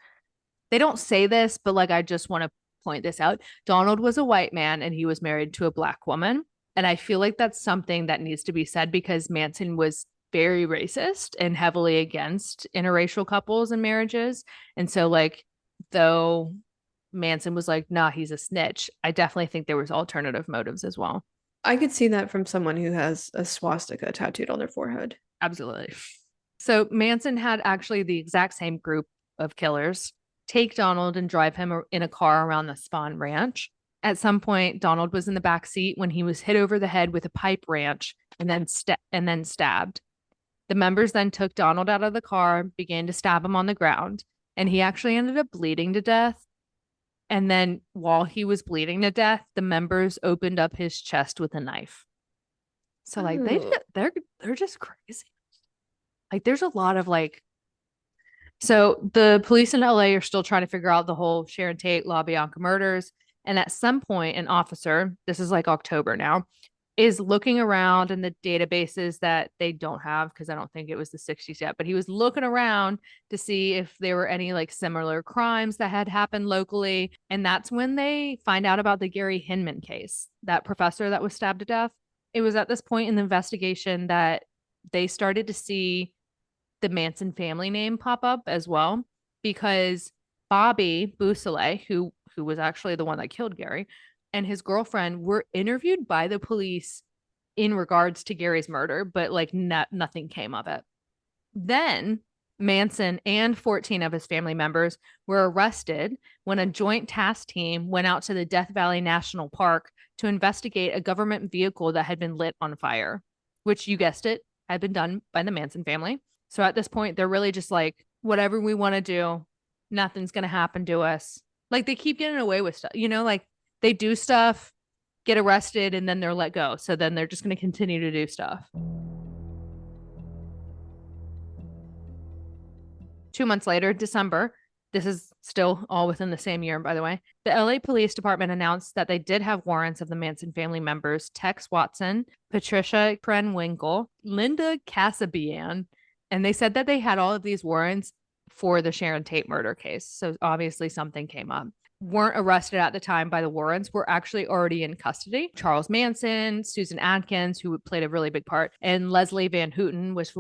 [SPEAKER 1] They don't say this, but I just want to point this out. Donald was a white man and he was married to a black woman. And I feel like that's something that needs to be said because Manson was very racist and heavily against interracial couples and marriages. And so, though Manson was nah, he's a snitch, I definitely think there was alternative motives as well.
[SPEAKER 2] I could see that from someone who has a swastika tattooed on their forehead.
[SPEAKER 1] Absolutely. So Manson had actually the exact same group of killers take Donald and drive him in a car around the Spawn Ranch. At some point, Donald was in the back seat when he was hit over the head with a pipe wrench and then stabbed. The members then took Donald out of the car, began to stab him on the ground, and he actually ended up bleeding to death. And then while he was bleeding to death, the members opened up his chest with a knife. So they're just crazy. There's a lot of so the police in LA are still trying to figure out the whole Sharon Tate, LaBianca murders. And at some point, an officer, this is October now, is looking around in the databases that they don't have because I don't think it was the 60s yet, but he was looking around to see if there were any similar crimes that had happened locally. And that's when they find out about the Gary Hinman case, that professor that was stabbed to death. It was at this point in the investigation that they started to see the Manson family name pop up as well. because Bobby Boussalet, who was actually the one that killed Gary, and his girlfriend were interviewed by the police in regards to Gary's murder, but like nothing came of it. Then Manson and 14 of his family members were arrested when a joint task team went out to the Death Valley National Park to investigate a government vehicle that had been lit on fire, which you guessed it, had been done by the Manson family. So at this point, they're really just like, whatever we want to do, nothing's going to happen to us. Like they keep getting away with stuff, like they do stuff, get arrested, and then they're let go. So then they're just going to continue to do stuff. 2 months later, December, this is still all within the same year, by the way, the LA Police Department announced that they did have warrants of the Manson family members Tex Watson, Patricia Krenwinkel, Linda Casabian, and they said that they had all of these warrants for the Sharon Tate murder case. So obviously something came up. Weren't arrested at the time by the warrants were actually already in custody. Charles Manson, Susan Atkins, who played a really big part, and Leslie Van Houten, which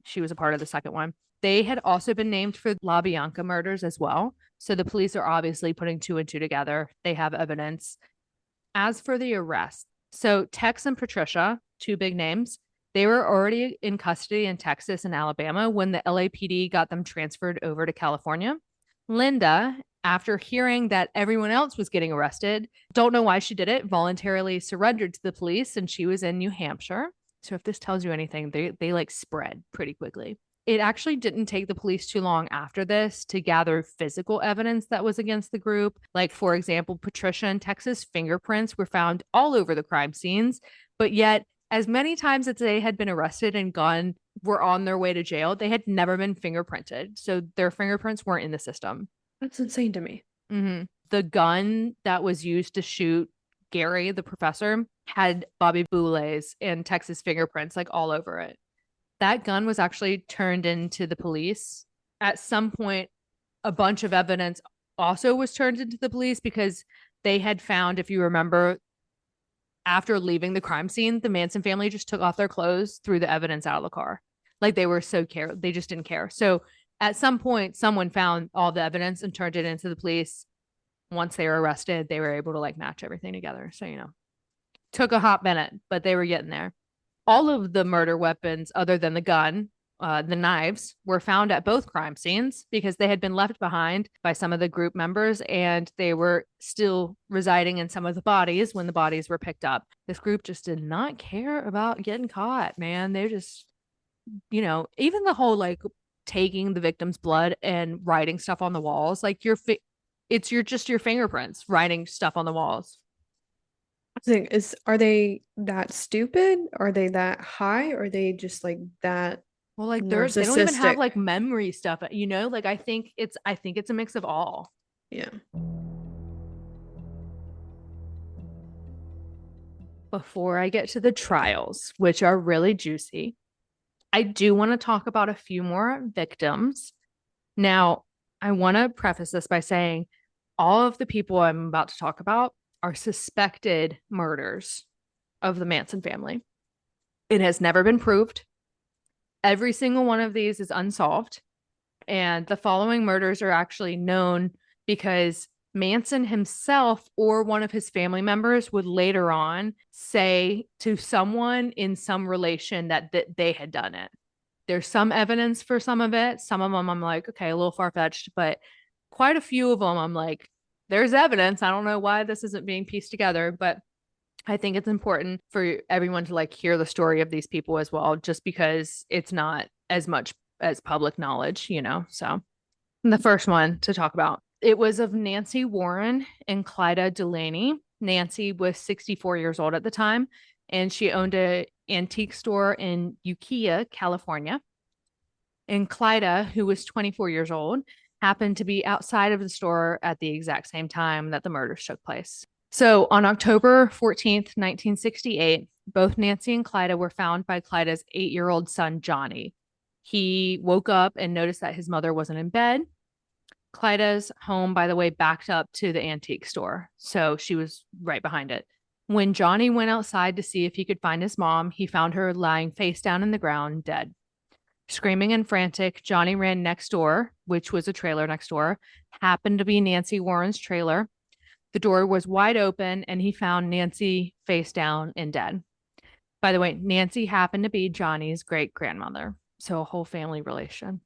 [SPEAKER 1] she was a part of the second one. They had also been named for LaBianca murders as well. So the police are obviously putting two and two together. They have evidence. As for the arrest, so Tex and Patricia, two big names, they were already in custody in Texas and Alabama when the LAPD got them transferred over to California. Linda, after hearing that everyone else was getting arrested, don't know why she did it, voluntarily surrendered to the police, and she was in New Hampshire. So if this tells you anything, they like spread pretty quickly. It actually didn't take the police too long after this to gather physical evidence that was against the group. Like, for example, Patricia and Texas fingerprints were found all over the crime scenes, but yet, as many times as they had been arrested and were on their way to jail, they had never been fingerprinted. So their fingerprints weren't in the system.
[SPEAKER 2] That's insane to me.
[SPEAKER 1] Mm-hmm. The gun that was used to shoot Gary, the professor, had Bobby Boulet's and Texas fingerprints like all over it. That gun was actually turned into the police. At some point, a bunch of evidence also was turned into the police because they had found, if you remember, after leaving the crime scene, the Manson family just took off their clothes, threw the evidence out of the car. Like they were so they just didn't care. So at some point, someone found all the evidence and turned it into the police. Once they were arrested, they were able to like match everything together. So, took a hot minute, but they were getting there. All of the murder weapons, other than the gun, the knives, were found at both crime scenes because they had been left behind by some of the group members and they were still residing in some of the bodies when the bodies were picked up. This group just did not care about getting caught, man. They just, even the whole like taking the victim's blood and writing stuff on the walls, like it's just your fingerprints writing stuff on the walls.
[SPEAKER 2] Thing is, are they that stupid? Are they that high? Or are they just like that
[SPEAKER 1] Well, like they don't even have
[SPEAKER 2] narcissistic?
[SPEAKER 1] like memory stuff, Like I think it's a mix of all.
[SPEAKER 2] Yeah.
[SPEAKER 1] Before I get to the trials, which are really juicy, I do want to talk about a few more victims. Now, I want to preface this by saying all of the people I'm about to talk about are suspected murders of the Manson family. It has never been proved. Every single one of these is unsolved. And the following murders are actually known because Manson himself or one of his family members would later on say to someone in some relation that they had done it. There's some evidence for some of it. Some of them I'm like, okay, a little far-fetched, but quite a few of them I'm like, there's evidence. I don't know why this isn't being pieced together, but I think it's important for everyone to like hear the story of these people as well, just because it's not as much as public knowledge, So the first one to talk about, it was of Nancy Warren and Clyda Delaney. Nancy was 64 years old at the time, and she owned an antique store in Ukiah, California. And Clyda, who was 24 years old, happened to be outside of the store at the exact same time that the murders took place. So on October 14th, 1968, both Nancy and Clyda were found by Clyda's 8-year-old son, Johnny. He woke up and noticed that his mother wasn't in bed. Clyda's home, by the way, backed up to the antique store, so she was right behind it. When Johnny went outside to see if he could find his mom, he found her lying face down in the ground, dead. Screaming and frantic, Johnny ran next door, which was a trailer next door, happened to be Nancy Warren's trailer. The door was wide open and he found Nancy face down and dead. By the way, Nancy happened to be Johnny's great grandmother. So a whole family relation.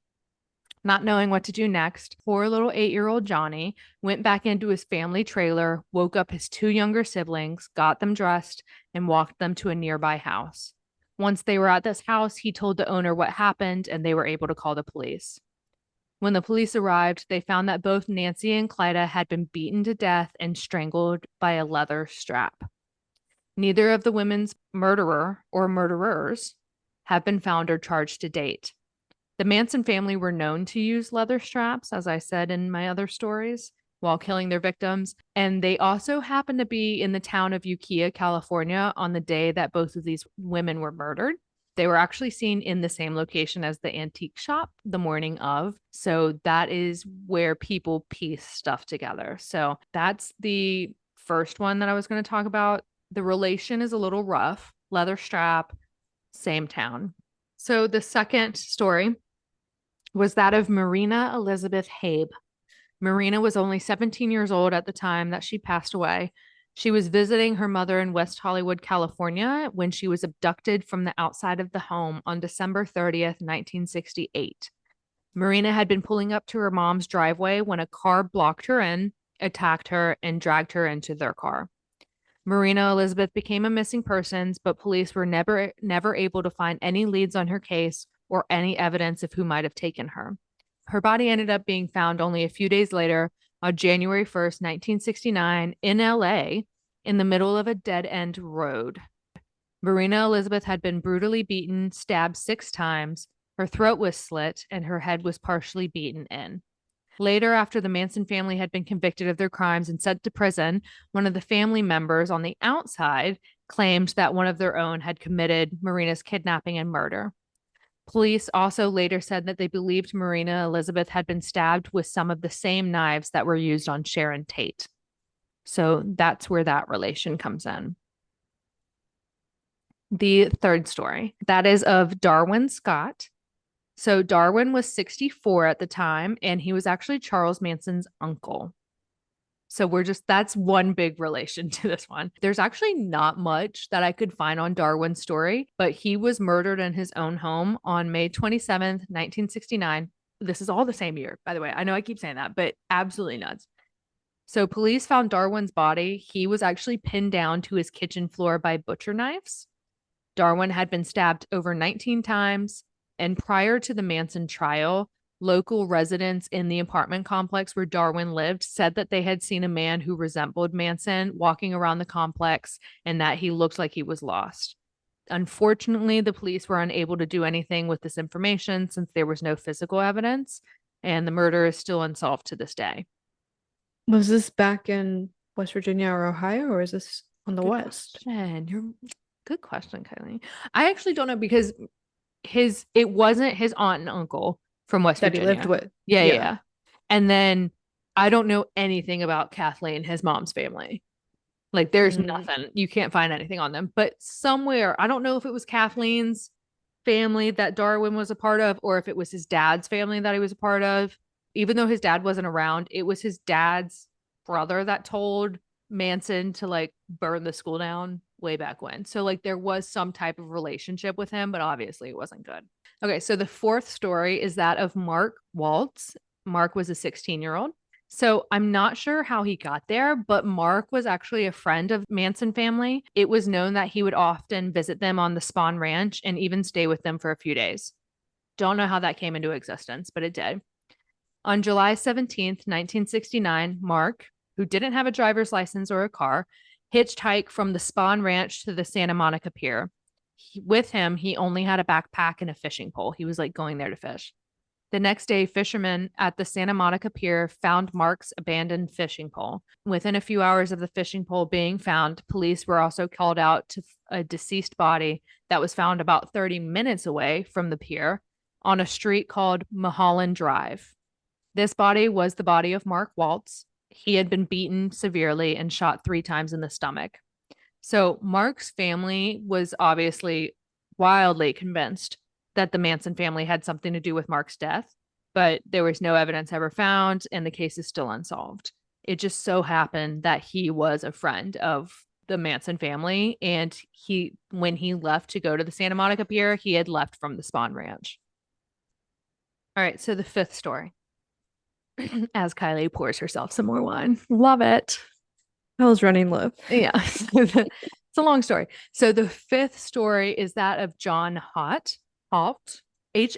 [SPEAKER 1] Not knowing what to do next, poor little 8-year-old Johnny went back into his family trailer, woke up his two younger siblings, got them dressed, and walked them to a nearby house. Once they were at this house, he told the owner what happened and they were able to call the police. When the police arrived, they found that both Nancy and Clyda had been beaten to death and strangled by a leather strap. Neither of the women's murderer or murderers have been found or charged to date. The Manson family were known to use leather straps, as I said in my other stories, while killing their victims. And they also happened to be in the town of Ukiah, California, on the day that both of these women were murdered. They were actually seen in the same location as the antique shop the morning of. So that is where people piece stuff together. So that's the first one that I was going to talk about. The relation is a little rough. Leather strap, same town. So the second story was that of Marina Elizabeth Habe. Marina was only 17 years old at the time that she passed away. She was visiting her mother in West Hollywood, California, when she was abducted from the outside of the home on December 30th, 1968. Marina had been pulling up to her mom's driveway when a car blocked her in, attacked her, and dragged her into their car. Marina Elizabeth became a missing persons, but police were never able to find any leads on her case or any evidence of who might have taken her. Her body ended up being found only a few days later on January 1st, 1969, in LA, in the middle of a dead end road. Marina Elizabeth had been brutally beaten, stabbed 6 times, her throat was slit, and her head was partially beaten in. Later, after the Manson family had been convicted of their crimes and sent to prison, one of the family members on the outside claimed that one of their own had committed Marina's kidnapping and murder. Police also later said that they believed Marina Elizabeth had been stabbed with some of the same knives that were used on Sharon Tate. So that's where that relation comes in. The third story, that is of Darwin Scott. So Darwin was 64 at the time, and he was actually Charles Manson's uncle. So that's one big relation to this one. There's actually not much that I could find on Darwin's story, but he was murdered in his own home on May 27th, 1969. This is all the same year, by the way. I know I keep saying that, but absolutely nuts. So police found Darwin's body. He was actually pinned down to his kitchen floor by butcher knives. Darwin had been stabbed over 19 times. And prior to the Manson trial, local residents in the apartment complex where Darwin lived said that they had seen a man who resembled Manson walking around the complex and that he looked like he was lost. Unfortunately, the police were unable to do anything with this information since there was no physical evidence, and the murder is still unsolved to this day.
[SPEAKER 2] Was this back in West Virginia or Ohio, or is this on the
[SPEAKER 1] Good
[SPEAKER 2] West?
[SPEAKER 1] question. Good question, Kylie. I actually don't know because it wasn't his aunt and uncle from West
[SPEAKER 2] That he
[SPEAKER 1] Virginia.
[SPEAKER 2] lived with.
[SPEAKER 1] Yeah, yeah,
[SPEAKER 2] Yeah.
[SPEAKER 1] yeah. And then I don't know anything about Kathleen, his mom's family. Like there's
[SPEAKER 2] Mm.
[SPEAKER 1] nothing. You can't find anything on them. But somewhere, I don't know if it was Kathleen's family that Darwin was a part of or if it was his dad's family that he was a part of. Even though his dad wasn't around, it was his dad's brother that told Manson to like burn the school down way back when. So like there was some type of relationship with him, but obviously it wasn't good. Okay, so the fourth story is that of Mark Waltz. Mark was a 16-year-old. So I'm not sure how he got there, but Mark was actually a friend of Manson family. It was known that he would often visit them on the Spawn Ranch and even stay with them for a few days. Don't know how that came into existence, but it did. On July 17th, 1969, Mark, who didn't have a driver's license or a car, hitchhiked from the Spawn Ranch to the Santa Monica Pier. With him, he only had a backpack and a fishing pole. He was like going there to fish. The next day, fishermen at the Santa Monica Pier found Mark's abandoned fishing pole. Within a few hours of the fishing pole being found, police were also called out to a deceased body that was found about 30 minutes away from the pier on a street called Mulholland Drive. This body was the body of Mark Waltz. He had been beaten severely and shot 3 times in the stomach. So Mark's family was obviously wildly convinced that the Manson family had something to do with Mark's death, but there was no evidence ever found, and the case is still unsolved. It just so happened that he was a friend of the Manson family, and when he left to go to the Santa Monica Pier, he had left from the Spawn Ranch. All right, so the fifth story. As Kylie pours herself some more wine. Love it.
[SPEAKER 2] I was running low.
[SPEAKER 1] Yeah. It's a long story. So the fifth story is that of John Haupt, Haught. He was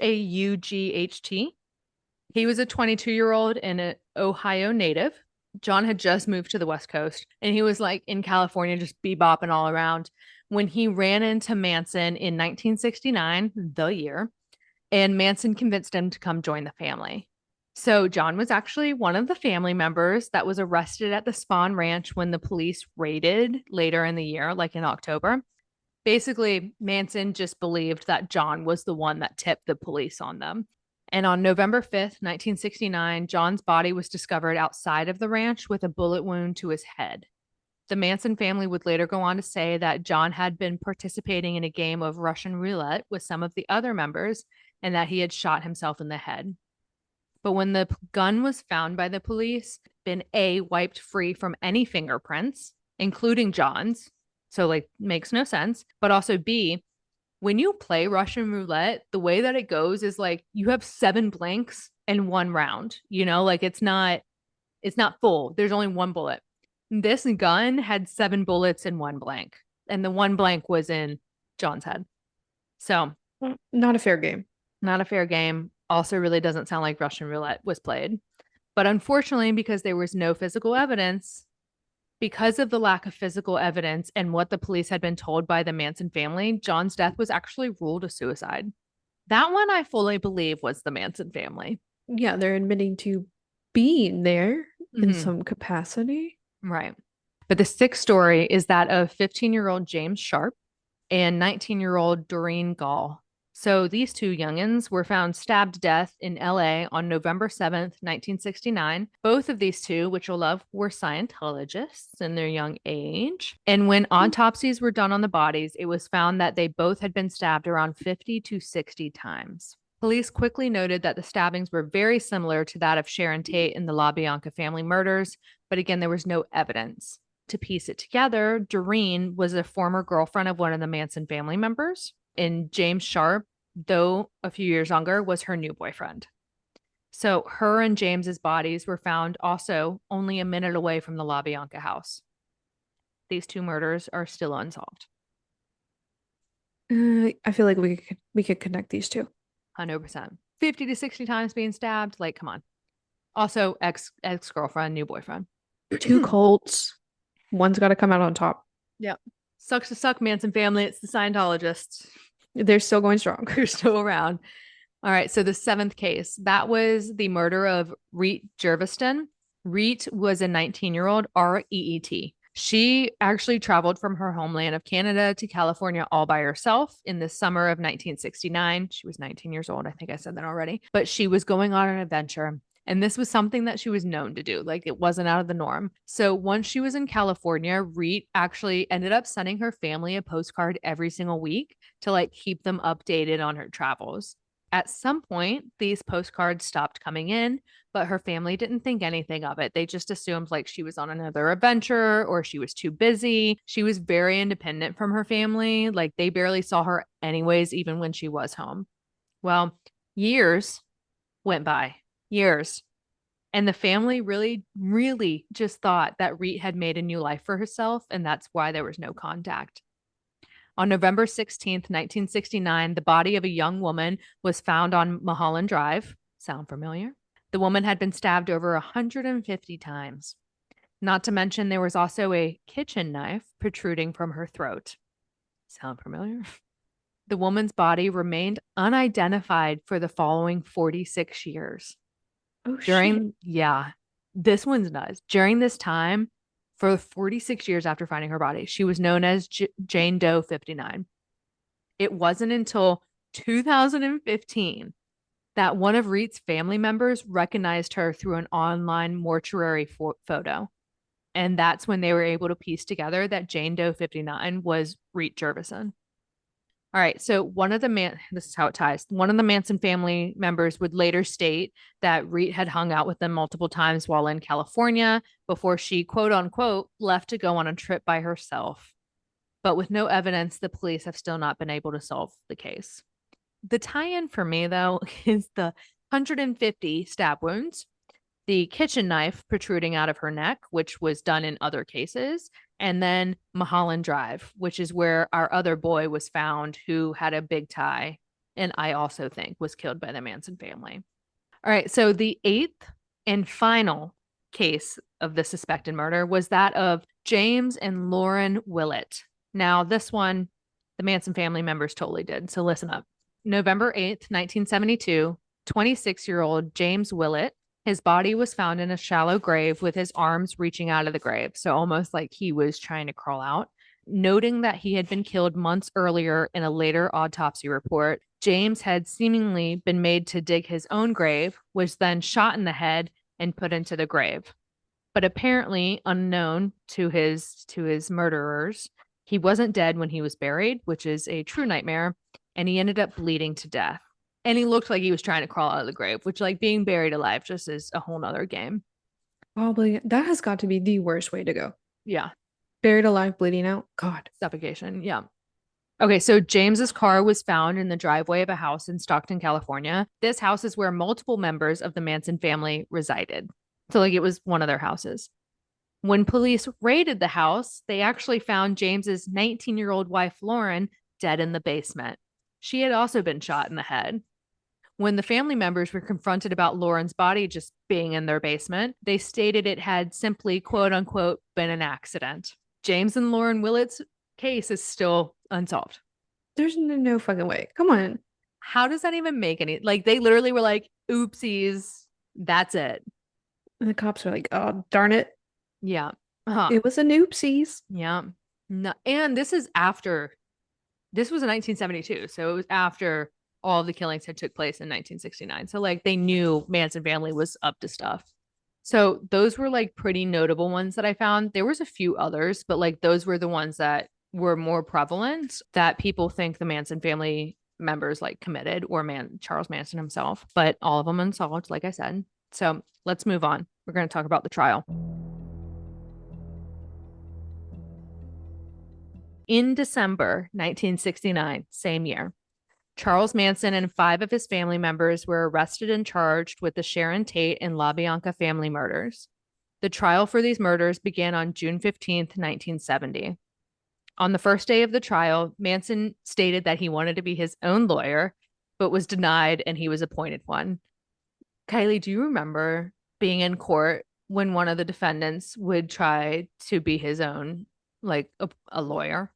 [SPEAKER 1] a 22-year-old and an Ohio native. John had just moved to the West Coast and he was like in California, just bebopping all around when he ran into Manson in 1969, the year, and Manson convinced him to come join the family. So John was actually one of the family members that was arrested at the Spawn Ranch when the police raided later in the year, like in October. Basically, Manson just believed that John was the one that tipped the police on them. And on November 5th, 1969, John's body was discovered outside of the ranch with a bullet wound to his head. The Manson family would later go on to say that John had been participating in a game of Russian roulette with some of the other members and that he had shot himself in the head. But when the gun was found by the police, been A, wiped free from any fingerprints, including John's. So, like, makes no sense. But also B, when you play Russian roulette, the way that it goes is like you have 7 blanks and 1 round, like it's not full. There's only 1 bullet. This gun had 7 bullets and 1 blank. And the 1 blank was in John's head. So,
[SPEAKER 2] Not a fair game.
[SPEAKER 1] not a fair game. Also, really doesn't sound like Russian roulette was played. But unfortunately, because there was no physical evidence, because of the lack of physical evidence and what the police had been told by the Manson family, John's death was actually ruled a suicide. That one I fully believe was the Manson family.
[SPEAKER 2] Yeah, they're admitting to being there in
[SPEAKER 1] Mhm.
[SPEAKER 2] some capacity.
[SPEAKER 1] Right. But the sixth story is that of 15-year-old James Sharp and 19-year-old Doreen Gall. So these two youngins were found stabbed to death in LA on November 7th, 1969. Both of these two, which you'll love, were Scientologists in their young age. And when autopsies were done on the bodies, it was found that they both had been stabbed around 50 to 60 times. Police quickly noted that the stabbings were very similar to that of Sharon Tate in the LaBianca family murders, but again, there was no evidence. To piece it together, Doreen was a former girlfriend of one of the Manson family members, and James Sharp, though a few years younger, was her new boyfriend. So her and James's bodies were found also only a minute away from the LaBianca house. These 2 murders are still unsolved.
[SPEAKER 2] I feel like we could connect these two.
[SPEAKER 1] 100%. 50 to 60 times being stabbed. Like, come on. Also, ex-girlfriend, new boyfriend.
[SPEAKER 2] 2 cults. One's got to come out on top.
[SPEAKER 1] Yep. Sucks to suck, Manson family. It's the Scientologists.
[SPEAKER 2] They're still going strong.
[SPEAKER 1] They're still around. All right. So the 7th case, that was the murder of Reet Jerviston. Reet was a 19-year-old, Reet. She actually traveled from her homeland of Canada to California all by herself in the summer of 1969. She was 19 years old. I think I said that already. But she was going on an adventure. And this was something that she was known to do. Like, it wasn't out of the norm. So once she was in California, Reet actually ended up sending her family a postcard every single week to like keep them updated on her travels. At some point, these postcards stopped coming in, but her family didn't think anything of it. They just assumed like she was on another adventure or she was too busy. She was very independent from her family. Like, they barely saw her anyways, even when she was home. Well, years went by. Years. And the family really, really just thought that Reet had made a new life for herself, and that's why there was no contact. On November 16th, 1969, the body of a young woman was found on Mulholland Drive. Sound familiar? The woman had been stabbed over 150 times. Not to mention, there was also a kitchen knife protruding from her throat. Sound familiar? The woman's body remained unidentified for the following 46 years.
[SPEAKER 2] Oh, shit.
[SPEAKER 1] This one's nuts. During this time, for 46 years after finding her body, she was known as Jane Doe 59. It wasn't until 2015 that one of Reet's family members recognized her through an online mortuary photo. And that's when they were able to piece together that Jane Doe 59 was Reet Jerviston. All right. So this is how it ties. One of the Manson family members would later state that Reed had hung out with them multiple times while in California before she, quote unquote, left to go on a trip by herself. But with no evidence, the police have still not been able to solve the case. The tie-in for me, though, is the 150 stab wounds, the kitchen knife protruding out of her neck, which was done in other cases, and then Mulholland Drive, which is where our other boy was found who had a big tie, and I also think was killed by the Manson family. All right, so the eighth and final case of the suspected murder was that of James and Lauren Willett. Now, this one, the Manson family members totally did. So listen up. November 8th, 1972, 26-year-old James Willett, his body was found in a shallow grave with his arms reaching out of the grave. So almost like he was trying to crawl out. Noting that he had been killed months earlier in a later autopsy report, James had seemingly been made to dig his own grave, was then shot in the head and put into the grave. But apparently, unknown to his murderers, he wasn't dead when he was buried, which is a true nightmare, and he ended up bleeding to death. And he looked like he was trying to crawl out of the grave, which, like, being buried alive just is a whole nother game.
[SPEAKER 2] Probably that has got to be the worst way to go.
[SPEAKER 1] Yeah.
[SPEAKER 2] Buried alive, bleeding out. God.
[SPEAKER 1] Suffocation. Yeah. Okay, so James's car was found in the driveway of a house in Stockton, California. This house is where multiple members of the Manson family resided. So, like, it was one of their houses. When police raided the house, they actually found James's 19-year-old wife, Lauren, dead in the basement. She had also been shot in the head. When the family members were confronted about Lauren's body just being in their basement, they stated it had simply, quote unquote, been an accident. James and Lauren Willett's case is still unsolved.
[SPEAKER 2] There's no fucking way. Come on.
[SPEAKER 1] How does that even make any? Like, they literally were like, oopsies, that's it.
[SPEAKER 2] And the cops are like, oh, darn it.
[SPEAKER 1] Yeah. Uh-huh.
[SPEAKER 2] It was an oopsies.
[SPEAKER 1] Yeah. No, and this was in 1972, so it was after all of the killings had took place in 1969. So like they knew Manson family was up to stuff. So those were like pretty notable ones that I found. There was a few others, but like those were the ones that were more prevalent that people think the Manson family members like committed or Charles Manson himself, but all of them unsolved, like I said. So let's move on. We're going to talk about the trial. In December 1969, same year, Charles Manson and 5 of his family members were arrested and charged with the Sharon Tate and LaBianca family murders. The trial for these murders began on June 15th, 1970. On the first day of the trial, Manson stated that he wanted to be his own lawyer, but was denied and he was appointed one. Kylie, do you remember being in court when one of the defendants would try to be his own, like a lawyer?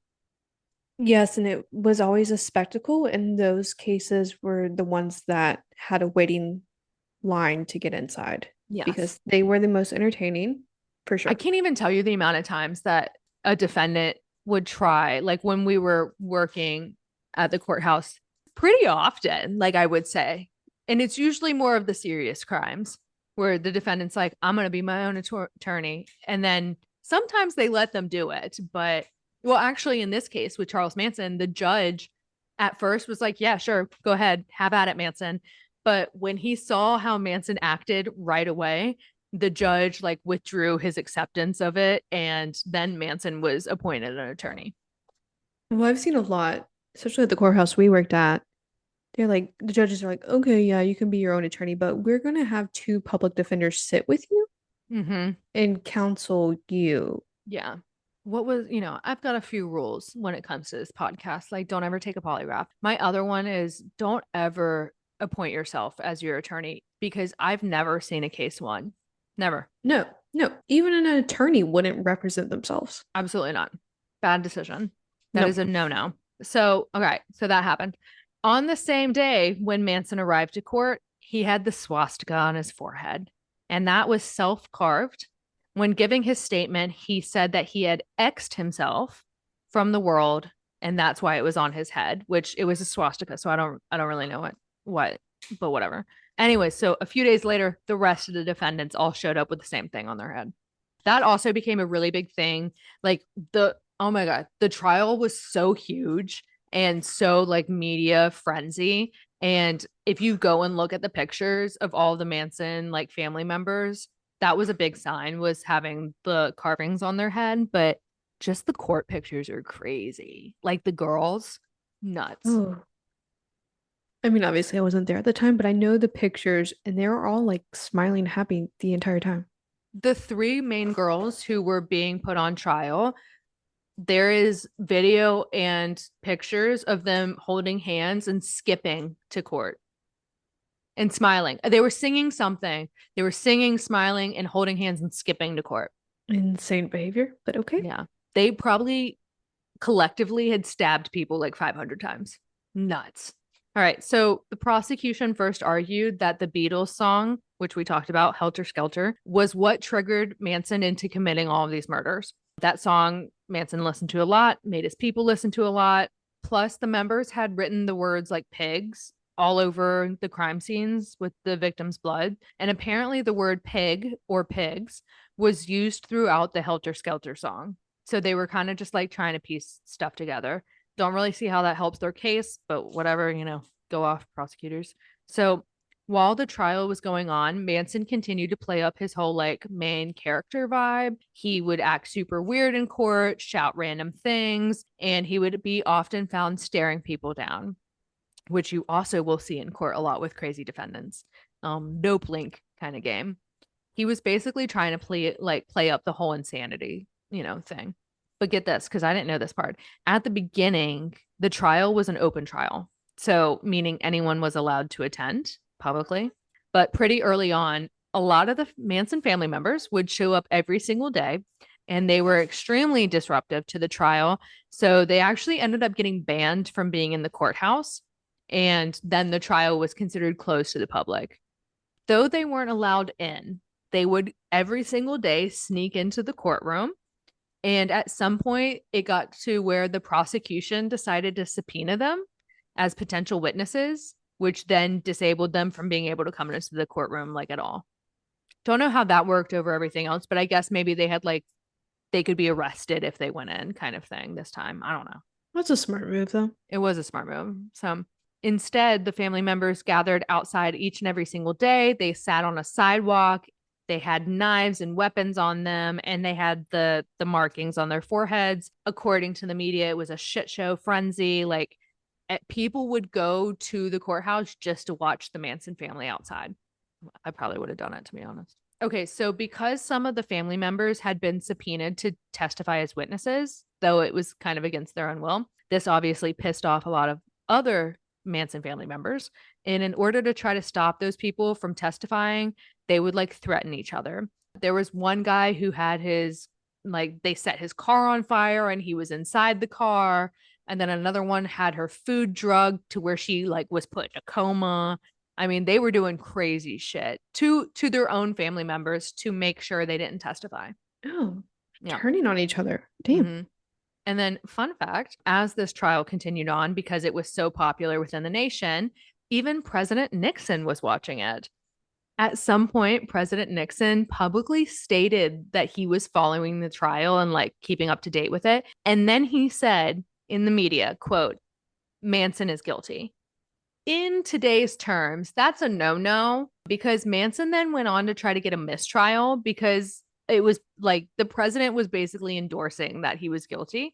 [SPEAKER 2] Yes, and it was always a spectacle, and those cases were the ones that had a waiting line to get inside
[SPEAKER 1] Yes.
[SPEAKER 2] because they were the most entertaining, for
[SPEAKER 1] I
[SPEAKER 2] sure.
[SPEAKER 1] can't even tell you the amount of times that a defendant would try, like when we were working at the courthouse, pretty often, like I would say. And it's usually more of the serious crimes where the defendant's like, I'm going to be my own attorney. And then sometimes they let them do it. But, well, actually, in this case with Charles Manson, the judge at first was like, yeah, sure, go ahead, have at it, Manson. But when he saw how Manson acted right away, the judge like withdrew his acceptance of it, and then Manson was appointed an attorney.
[SPEAKER 2] Well, I've seen a lot, especially at the courthouse we worked at. They're like, the judges are like, okay, yeah, you can be your own attorney, but we're going to have two public defenders sit with you
[SPEAKER 1] Mm-hmm.
[SPEAKER 2] and counsel you.
[SPEAKER 1] Yeah. What was, I've got a few rules when it comes to this podcast. Like, don't ever take a polygraph. My other one is don't ever appoint yourself as your attorney because I've never seen a case won. Never.
[SPEAKER 2] No, no, even an attorney wouldn't represent themselves.
[SPEAKER 1] Absolutely not. Bad decision. That
[SPEAKER 2] No.
[SPEAKER 1] is a no-no. So, okay. So that happened. On the same day when Manson arrived to court, he had the swastika on his forehead, and that was self-carved. When giving his statement, he said that he had X'd himself from the world, and that's why it was on his head, which it was a swastika. So I don't really know what, but whatever. Anyway, so a few days later, the rest of the defendants all showed up with the same thing on their head. That also became a really big thing. Like oh my God, the trial was so huge and so like media frenzy. And if you go and look at the pictures of all the Manson like family members, that was a big sign, was having the carvings on their head. But just the court pictures are crazy. Like the girls, nuts.
[SPEAKER 2] Oh, I mean, obviously I wasn't there at the time, but I know the pictures and they were all like smiling, happy the entire time.
[SPEAKER 1] The three main girls who were being put on trial, there is video and pictures of them holding hands and skipping to court and smiling. They were singing something. They were singing, smiling, and holding hands and skipping to court.
[SPEAKER 2] Insane behavior, but okay.
[SPEAKER 1] Yeah. They probably collectively had stabbed people like 500 times. Nuts. All right. So the prosecution first argued that the Beatles song, which we talked about, Helter Skelter, was what triggered Manson into committing all of these murders. That song Manson listened to a lot, made his people listen to a lot. Plus, the members had written the words like pigs all over the crime scenes with the victim's blood. And apparently, the word pig or pigs was used throughout the Helter Skelter song. So they were kind of just like trying to piece stuff together. Don't really see how that helps their case, but whatever, go off, prosecutors. So while the trial was going on, Manson continued to play up his whole like main character vibe. He would act super weird in court, shout random things, and he would be often found staring people down, which you also will see in court a lot with crazy defendants. No blink kind of game. He was basically trying to play up the whole insanity, thing. But get this, because I didn't know this part. At the beginning, the trial was an open trial. So meaning anyone was allowed to attend publicly. But pretty early on, a lot of the Manson family members would show up every single day, and they were extremely disruptive to the trial. So they actually ended up getting banned from being in the courthouse. And then the trial was considered closed to the public. Though they weren't allowed in, they would every single day sneak into the courtroom. And at some point, it got to where the prosecution decided to subpoena them as potential witnesses, which then disabled them from being able to come into the courtroom like at all. Don't know how that worked over everything else, but I guess maybe they had like they could be arrested if they went in kind of thing this time. I don't know.
[SPEAKER 2] That's a smart move, though.
[SPEAKER 1] It was a smart move. So instead, the family members gathered outside each and every single day. They sat on a sidewalk. They had knives and weapons on them, and they had the markings on their foreheads. According to the media, it was a shit show frenzy. Like people would go to the courthouse just to watch the Manson family outside. I probably would have done it, to be honest. Okay, so because some of the family members had been subpoenaed to testify as witnesses, though it was kind of against their own will, this obviously pissed off a lot of other Manson family members. And in order to try to stop those people from testifying, they would like threaten each other. There was one guy who had they set his car on fire and he was inside the car. And then another one had her food drugged to where she like was put in a coma. I mean, they were doing crazy shit to their own family members to make sure they didn't testify.
[SPEAKER 2] Oh,
[SPEAKER 1] Yeah.
[SPEAKER 2] turning on each other. Damn.
[SPEAKER 1] Mm-hmm. And then, fun fact, as this trial continued on, because it was so popular within the nation, even President Nixon was watching it. At some point, President Nixon publicly stated that he was following the trial and like keeping up to date with it. And then he said in the media, quote, Manson is guilty. In today's terms, that's a no-no because Manson then went on to try to get a mistrial because it was like the president was basically endorsing that he was guilty.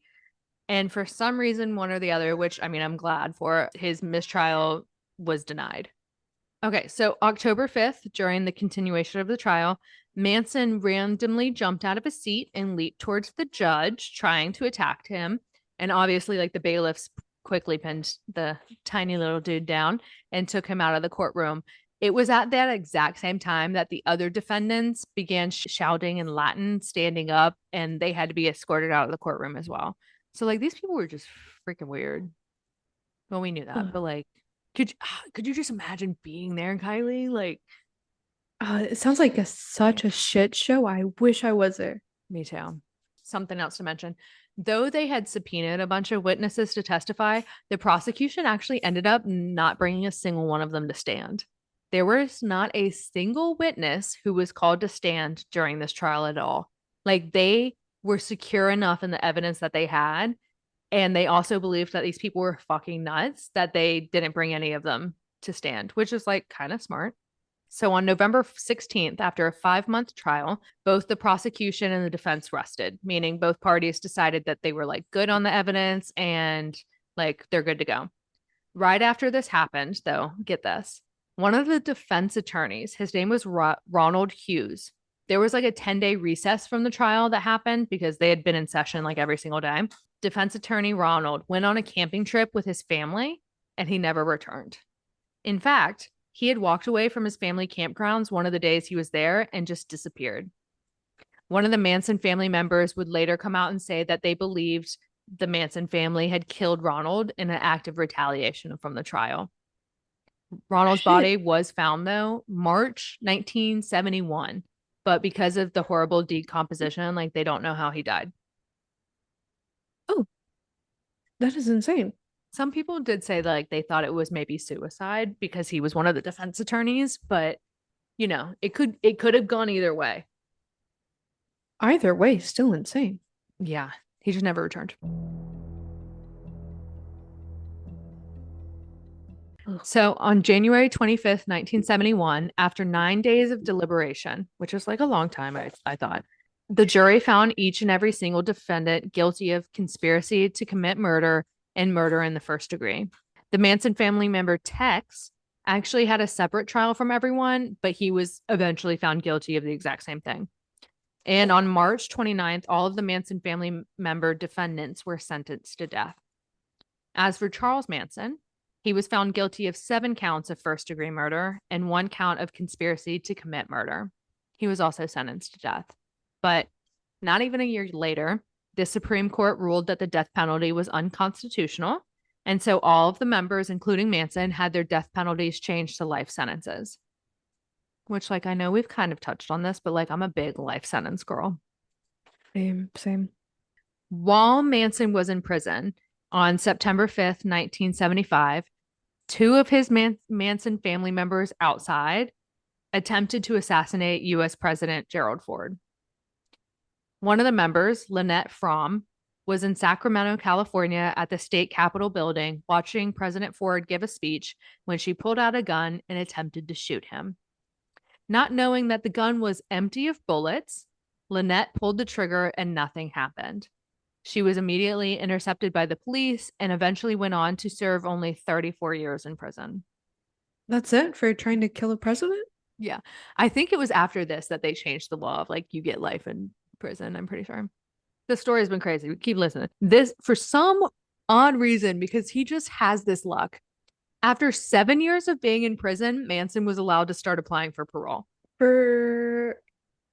[SPEAKER 1] And for some reason, one or the other, which I mean, I'm glad for, his mistrial was denied. Okay, so October 5th, during the continuation of the trial, Manson randomly jumped out of his seat and leaped towards the judge, trying to attack him. And obviously, like the bailiffs quickly pinned the tiny little dude down and took him out of the courtroom. It was at that exact same time that the other defendants began shouting in Latin, standing up, and they had to be escorted out of the courtroom as well. So, like, these people were just freaking weird. Well, we knew that, but like, could you just imagine being there, Kylie? Like,
[SPEAKER 2] It sounds like such a shit show. I wish I was there.
[SPEAKER 1] me too. Something else to mention. Though they had subpoenaed a bunch of witnesses to testify, the prosecution actually ended up not bringing a single one of them to stand. There was not a single witness who was called to stand during this trial at all. Like they were secure enough in the evidence that they had, And they also believed that these people were fucking nuts, that they didn't bring any of them to stand, which is like kind of smart. So on November 16th, after a 5-month trial, both the prosecution and the defense rested, meaning both parties decided that they were like good on the evidence and like they're good to go. Right after this happened, though, get this. One of the defense attorneys, his name was Ronald Hughes. There was like a 10-day recess from the trial that happened because they had been in session like every single day. Defense attorney Ronald went on a camping trip with his family and he never returned. In fact, he had walked away from his family campgrounds one of the days he was there and just disappeared. One of the Manson family members would later come out and say that they believed the Manson family had killed Ronald in an act of retaliation from the trial. Ronald's
[SPEAKER 2] Shit.
[SPEAKER 1] body was found, though, March 1971. But because of the horrible decomposition, like they don't know how he died.
[SPEAKER 2] Oh, that is insane.
[SPEAKER 1] Some people did say that like they thought it was maybe suicide because he was one of the defense attorneys, but it could have gone either way.
[SPEAKER 2] Either way, still insane.
[SPEAKER 1] Yeah, he just never returned.
[SPEAKER 2] Ugh.
[SPEAKER 1] So on January 25th, 1971, after 9 days of deliberation, which is like a long time, I thought, the jury found each and every single defendant guilty of conspiracy to commit murder and murder in the first degree. The Manson family member Tex actually had a separate trial from everyone, but he was eventually found guilty of the exact same thing. And on March 29th, all of the Manson family member defendants were sentenced to death. As for Charles Manson, he was found guilty of 7 counts of first degree murder and 1 count of conspiracy to commit murder. He was also sentenced to death. But not even a year later, the Supreme Court ruled that the death penalty was unconstitutional. And so all of the members, including Manson, had their death penalties changed to life sentences. Which, like, I know we've kind of touched on this, but like, I'm a big life sentence girl.
[SPEAKER 2] Same, same.
[SPEAKER 1] While Manson was in prison on September 5th, 1975, 2 of his Manson family members outside attempted to assassinate U.S. President Gerald Ford. One of the members, Lynette Fromm, was in Sacramento, California at the state capitol building watching President Ford give a speech when she pulled out a gun and attempted to shoot him. Not knowing that the gun was empty of bullets, Lynette pulled the trigger and nothing happened. She was immediately intercepted by the police and eventually went on to serve only 34 years in prison.
[SPEAKER 2] That's it for trying to kill a president?
[SPEAKER 1] Yeah. I think it was after this that they changed the law of like you get life in prison, I'm pretty sure. The story has been crazy. Keep listening. This, for some odd reason, because he just has this luck. After 7 years of being in prison, Manson was allowed to start applying for parole.
[SPEAKER 2] For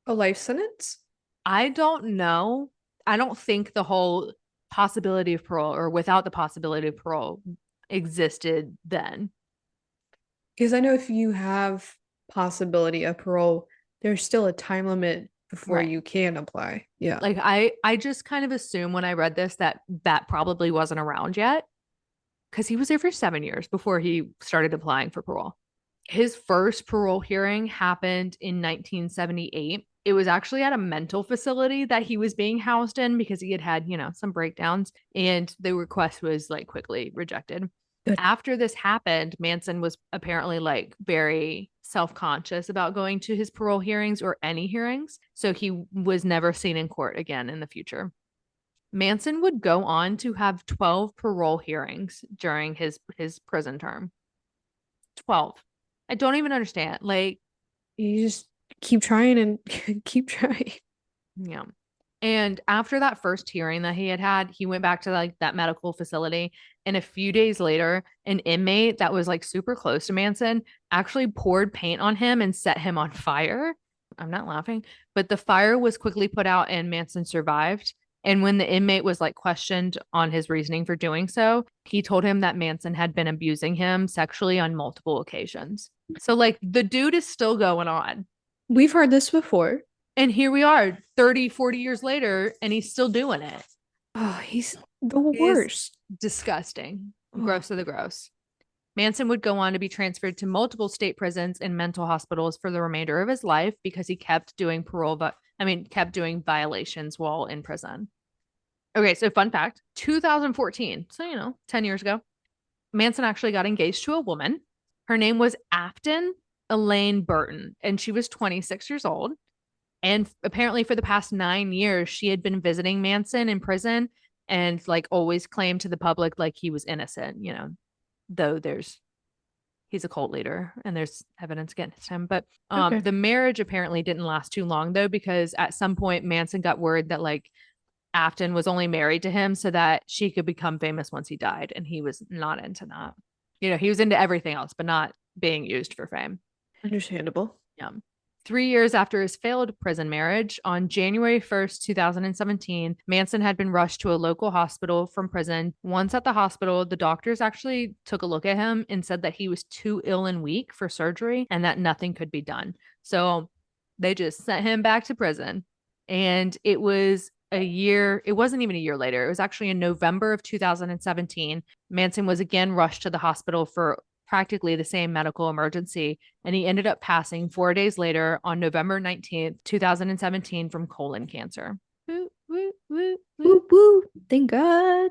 [SPEAKER 2] a life sentence?
[SPEAKER 1] I don't know. I don't think the whole possibility of parole or without the possibility of parole existed then.
[SPEAKER 2] Because I know if you have possibility of parole, there's still a time limit before
[SPEAKER 1] Right.
[SPEAKER 2] you can apply. Yeah.
[SPEAKER 1] Like I just kind of assume when I read this that that probably wasn't around yet because he was there for 7 years before he started applying for parole. His first parole hearing happened in 1978. It was actually at a mental facility that he was being housed in because he had had, some breakdowns, and the request was like quickly rejected.
[SPEAKER 2] Good.
[SPEAKER 1] After this happened, Manson was apparently like very self-conscious about going to his parole hearings or any hearings, so he was never seen in court again in the future. Manson would go on to have 12 parole hearings during his prison term. 12. I don't even understand. Like,
[SPEAKER 2] You just keep trying and keep trying.
[SPEAKER 1] yeah. And after that first hearing that he had, he went back to like that medical facility. And a few days later, an inmate that was like super close to Manson actually poured paint on him and set him on fire. I'm not laughing, but the fire was quickly put out and Manson survived. And when the inmate was like questioned on his reasoning for doing so, he told him that Manson had been abusing him sexually on multiple occasions. So, like, the dude is still going on.
[SPEAKER 2] We've heard this before.
[SPEAKER 1] And here we are 30, 40 years later, and he's still doing it.
[SPEAKER 2] Oh, he's the
[SPEAKER 1] It is
[SPEAKER 2] worst.
[SPEAKER 1] disgusting.
[SPEAKER 2] Oh,
[SPEAKER 1] Gross of the gross. Manson would go on to be transferred to multiple state prisons and mental hospitals for the remainder of his life because he kept doing kept doing violations while in prison. Okay, so fun fact, 2014, so 10 years ago, Manson actually got engaged to a woman. Her name was Afton Elaine Burton, and she was 26 years old. And apparently, for the past 9 years, she had been visiting Manson in prison and like always claimed to the public like he was innocent, though he's a cult leader and there's evidence against him. But
[SPEAKER 2] Okay.
[SPEAKER 1] the marriage apparently didn't last too long though, because at some point Manson got word that like Afton was only married to him so that she could become famous once he died, and he was not into that. He was into everything else, but not being used for fame.
[SPEAKER 2] Understandable.
[SPEAKER 1] Yeah. 3 years after his failed prison marriage, on January 1st, 2017, Manson had been rushed to a local hospital from prison. Once at the hospital, the doctors actually took a look at him and said that he was too ill and weak for surgery and that nothing could be done. So they just sent him back to prison. And it wasn't even a year later. It was actually in November of 2017. Manson was again rushed to the hospital for practically the same medical emergency, and he ended up passing 4 days later on November 19th, 2017, from colon cancer. Woo, woo, woo, woo.
[SPEAKER 2] Woo woo. Thank God.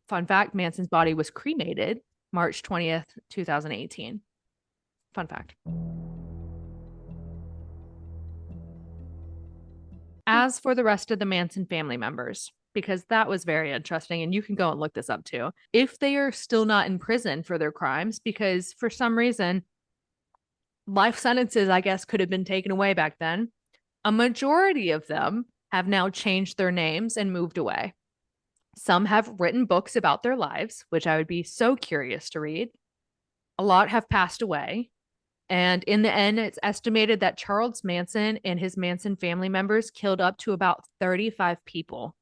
[SPEAKER 1] Fun fact, Manson's body was cremated March 20th, 2018. Fun fact. As for the rest of the Manson family members, because that was very interesting, and you can go and look this up too, if they are still not in prison for their crimes, because for some reason, life sentences, I guess, could have been taken away back then, a majority of them have now changed their names and moved away. Some have written books about their lives, which I would be so curious to read. A lot have passed away. And in the end, it's estimated that Charles Manson and his Manson family members killed up to about 35 people.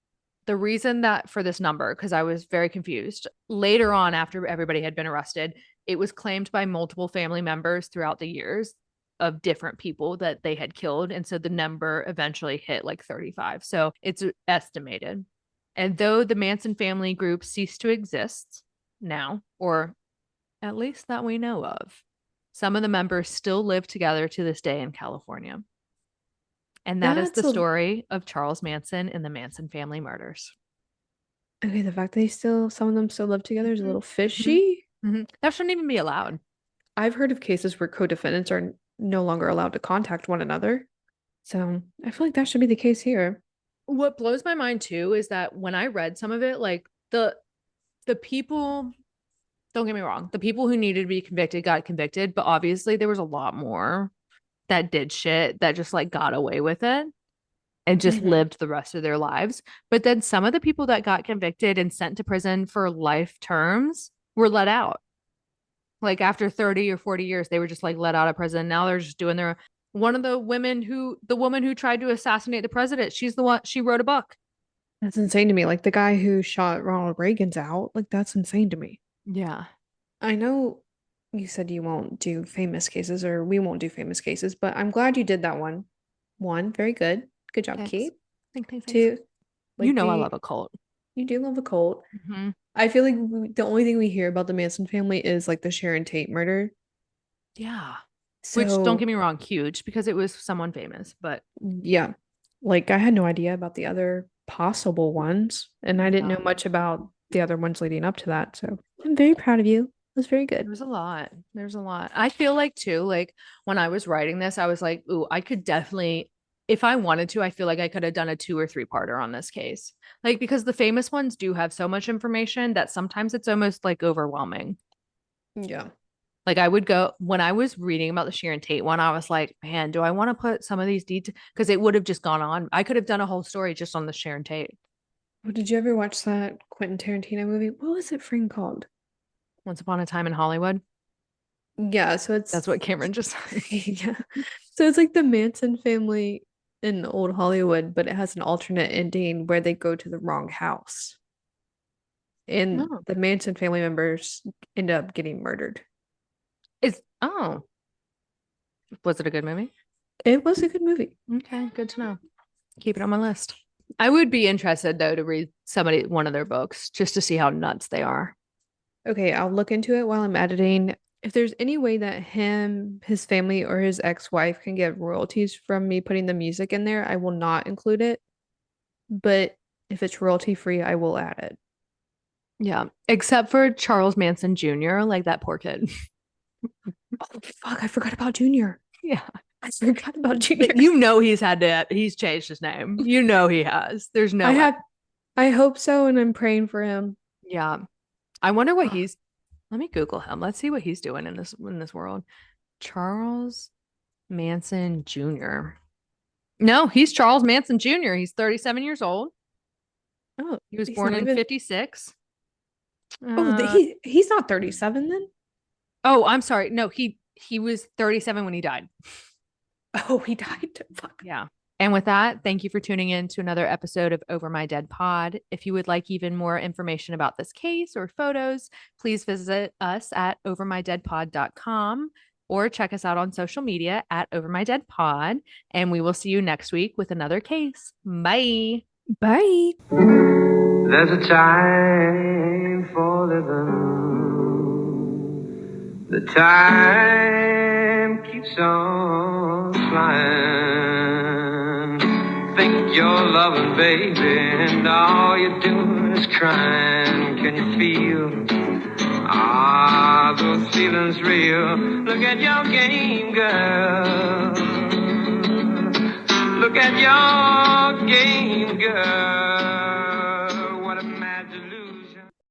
[SPEAKER 1] The reason that for this number, because I was very confused, later on, after everybody had been arrested, it was claimed by multiple family members throughout the years of different people that they had killed. And so the number eventually hit like 35. So it's estimated. And though the Manson family group ceased to exist now, or at least that we know of, some of the members still live together to this day in California. And that is the
[SPEAKER 2] That's a
[SPEAKER 1] story of Charles Manson and the Manson family murders.
[SPEAKER 2] okay. The fact that some of them still live together is a
[SPEAKER 1] Mm-hmm.
[SPEAKER 2] little
[SPEAKER 1] Mm-hmm.
[SPEAKER 2] fishy.
[SPEAKER 1] Mm-hmm. That shouldn't even be allowed.
[SPEAKER 2] I've heard of cases where co-defendants are no longer allowed to contact one another. So I feel like that should be the case here.
[SPEAKER 1] What blows my mind too is that when I read some of it, like the people, don't get me wrong, the people who needed to be convicted got convicted, but obviously there was a lot more that did shit that just like got away with it and just
[SPEAKER 2] Hmm.
[SPEAKER 1] lived the rest of their lives. But then some of the people that got convicted and sent to prison for life terms were let out. Like after 30 or 40 years, they were just like let out of prison. Now they're just doing their one of the woman who tried to assassinate the president, she's the one, she wrote a book.
[SPEAKER 2] That's insane to me. Like the guy who shot Ronald Reagan's out. Like that's insane to me.
[SPEAKER 1] Yeah.
[SPEAKER 2] I know you said you won't do famous cases or we won't do famous cases, but I'm glad you did that one. One, very good. Good job,
[SPEAKER 1] Thanks.
[SPEAKER 2] Kate.
[SPEAKER 1] Thanks.
[SPEAKER 2] Two,
[SPEAKER 1] You
[SPEAKER 2] like
[SPEAKER 1] know I
[SPEAKER 2] the
[SPEAKER 1] love a cult.
[SPEAKER 2] you do love a cult.
[SPEAKER 1] Mm-hmm.
[SPEAKER 2] I feel like the only thing we hear about the Manson family is like the Sharon Tate murder.
[SPEAKER 1] Yeah. Which don't get
[SPEAKER 2] So
[SPEAKER 1] me wrong, huge because it was someone famous, but
[SPEAKER 2] yeah, like I had no idea about the other possible ones, and I didn't
[SPEAKER 1] yeah,
[SPEAKER 2] know much about the other ones leading up to that. So I'm very proud of you. It was very good.
[SPEAKER 1] there's a lot. There's a lot. I feel like too, like when I was writing this, I was like, ooh, I could definitely, if I wanted to, I feel like I could have done a 2 or 3 parter on this case. Like because the famous ones do have so much information that sometimes it's almost like overwhelming.
[SPEAKER 2] Yeah.
[SPEAKER 1] Like I would go when I was reading about the Sharon Tate one, I was like, man, do I want to put some of these details? Because it would have just gone on. I could have done a whole story just on the Sharon Tate.
[SPEAKER 2] Oh, did you ever watch that Quentin Tarantino movie? What was it freaking called?
[SPEAKER 1] Once Upon a Time in Hollywood.
[SPEAKER 2] Yeah, so
[SPEAKER 1] That's
[SPEAKER 2] it's
[SPEAKER 1] what Cameron just said.
[SPEAKER 2] yeah. So it's like the Manson family in old Hollywood, but it has an alternate ending where they go to the wrong house. And
[SPEAKER 1] No.
[SPEAKER 2] the Manson family members end up getting murdered.
[SPEAKER 1] Oh, was it a good movie?
[SPEAKER 2] It was a good movie.
[SPEAKER 1] Okay, good to know. Keep it on my list. I would be interested though to read one of their books just to see how nuts they are.
[SPEAKER 2] Okay, I'll look into it while I'm editing. If there's any way that his family, or his ex-wife can get royalties from me putting the music in there, I will not include it. But If it's royalty free, I will add it.
[SPEAKER 1] Yeah. Except for Charles Manson Jr., like that poor kid.
[SPEAKER 2] Oh fuck, I forgot about Junior.
[SPEAKER 1] Yeah.
[SPEAKER 2] I forgot about Junior.
[SPEAKER 1] You know he's changed his name. You know he has. There's
[SPEAKER 2] I
[SPEAKER 1] no way.
[SPEAKER 2] have I hope so, and I'm praying for him.
[SPEAKER 1] Yeah. I wonder what
[SPEAKER 2] Oh,
[SPEAKER 1] he's let me Google him. Let's see what he's doing in this world. Charles Manson Jr. No, he's Charles Manson Jr. He's 37 years old.
[SPEAKER 2] oh,
[SPEAKER 1] He was
[SPEAKER 2] he's
[SPEAKER 1] born
[SPEAKER 2] not
[SPEAKER 1] in
[SPEAKER 2] even.
[SPEAKER 1] 56.
[SPEAKER 2] Oh,
[SPEAKER 1] Uh
[SPEAKER 2] he's not 37 then.
[SPEAKER 1] oh, I'm sorry. No, he was 37 when he died.
[SPEAKER 2] Oh, he died. Fuck.
[SPEAKER 1] Yeah. And with that, thank you for tuning in to another episode of Over My Dead Pod. If you would like even more information about this case or photos, please visit us at overmydeadpod.com or check us out on social media at overmydeadpod. And we will see you next week with another case. Bye.
[SPEAKER 2] Bye.
[SPEAKER 3] There's a time for living. The time keeps on flying. Think you're loving, baby, and all you're doing is crying. Can you feel? Those feelings real. Look at your game, girl. Look at your game, girl.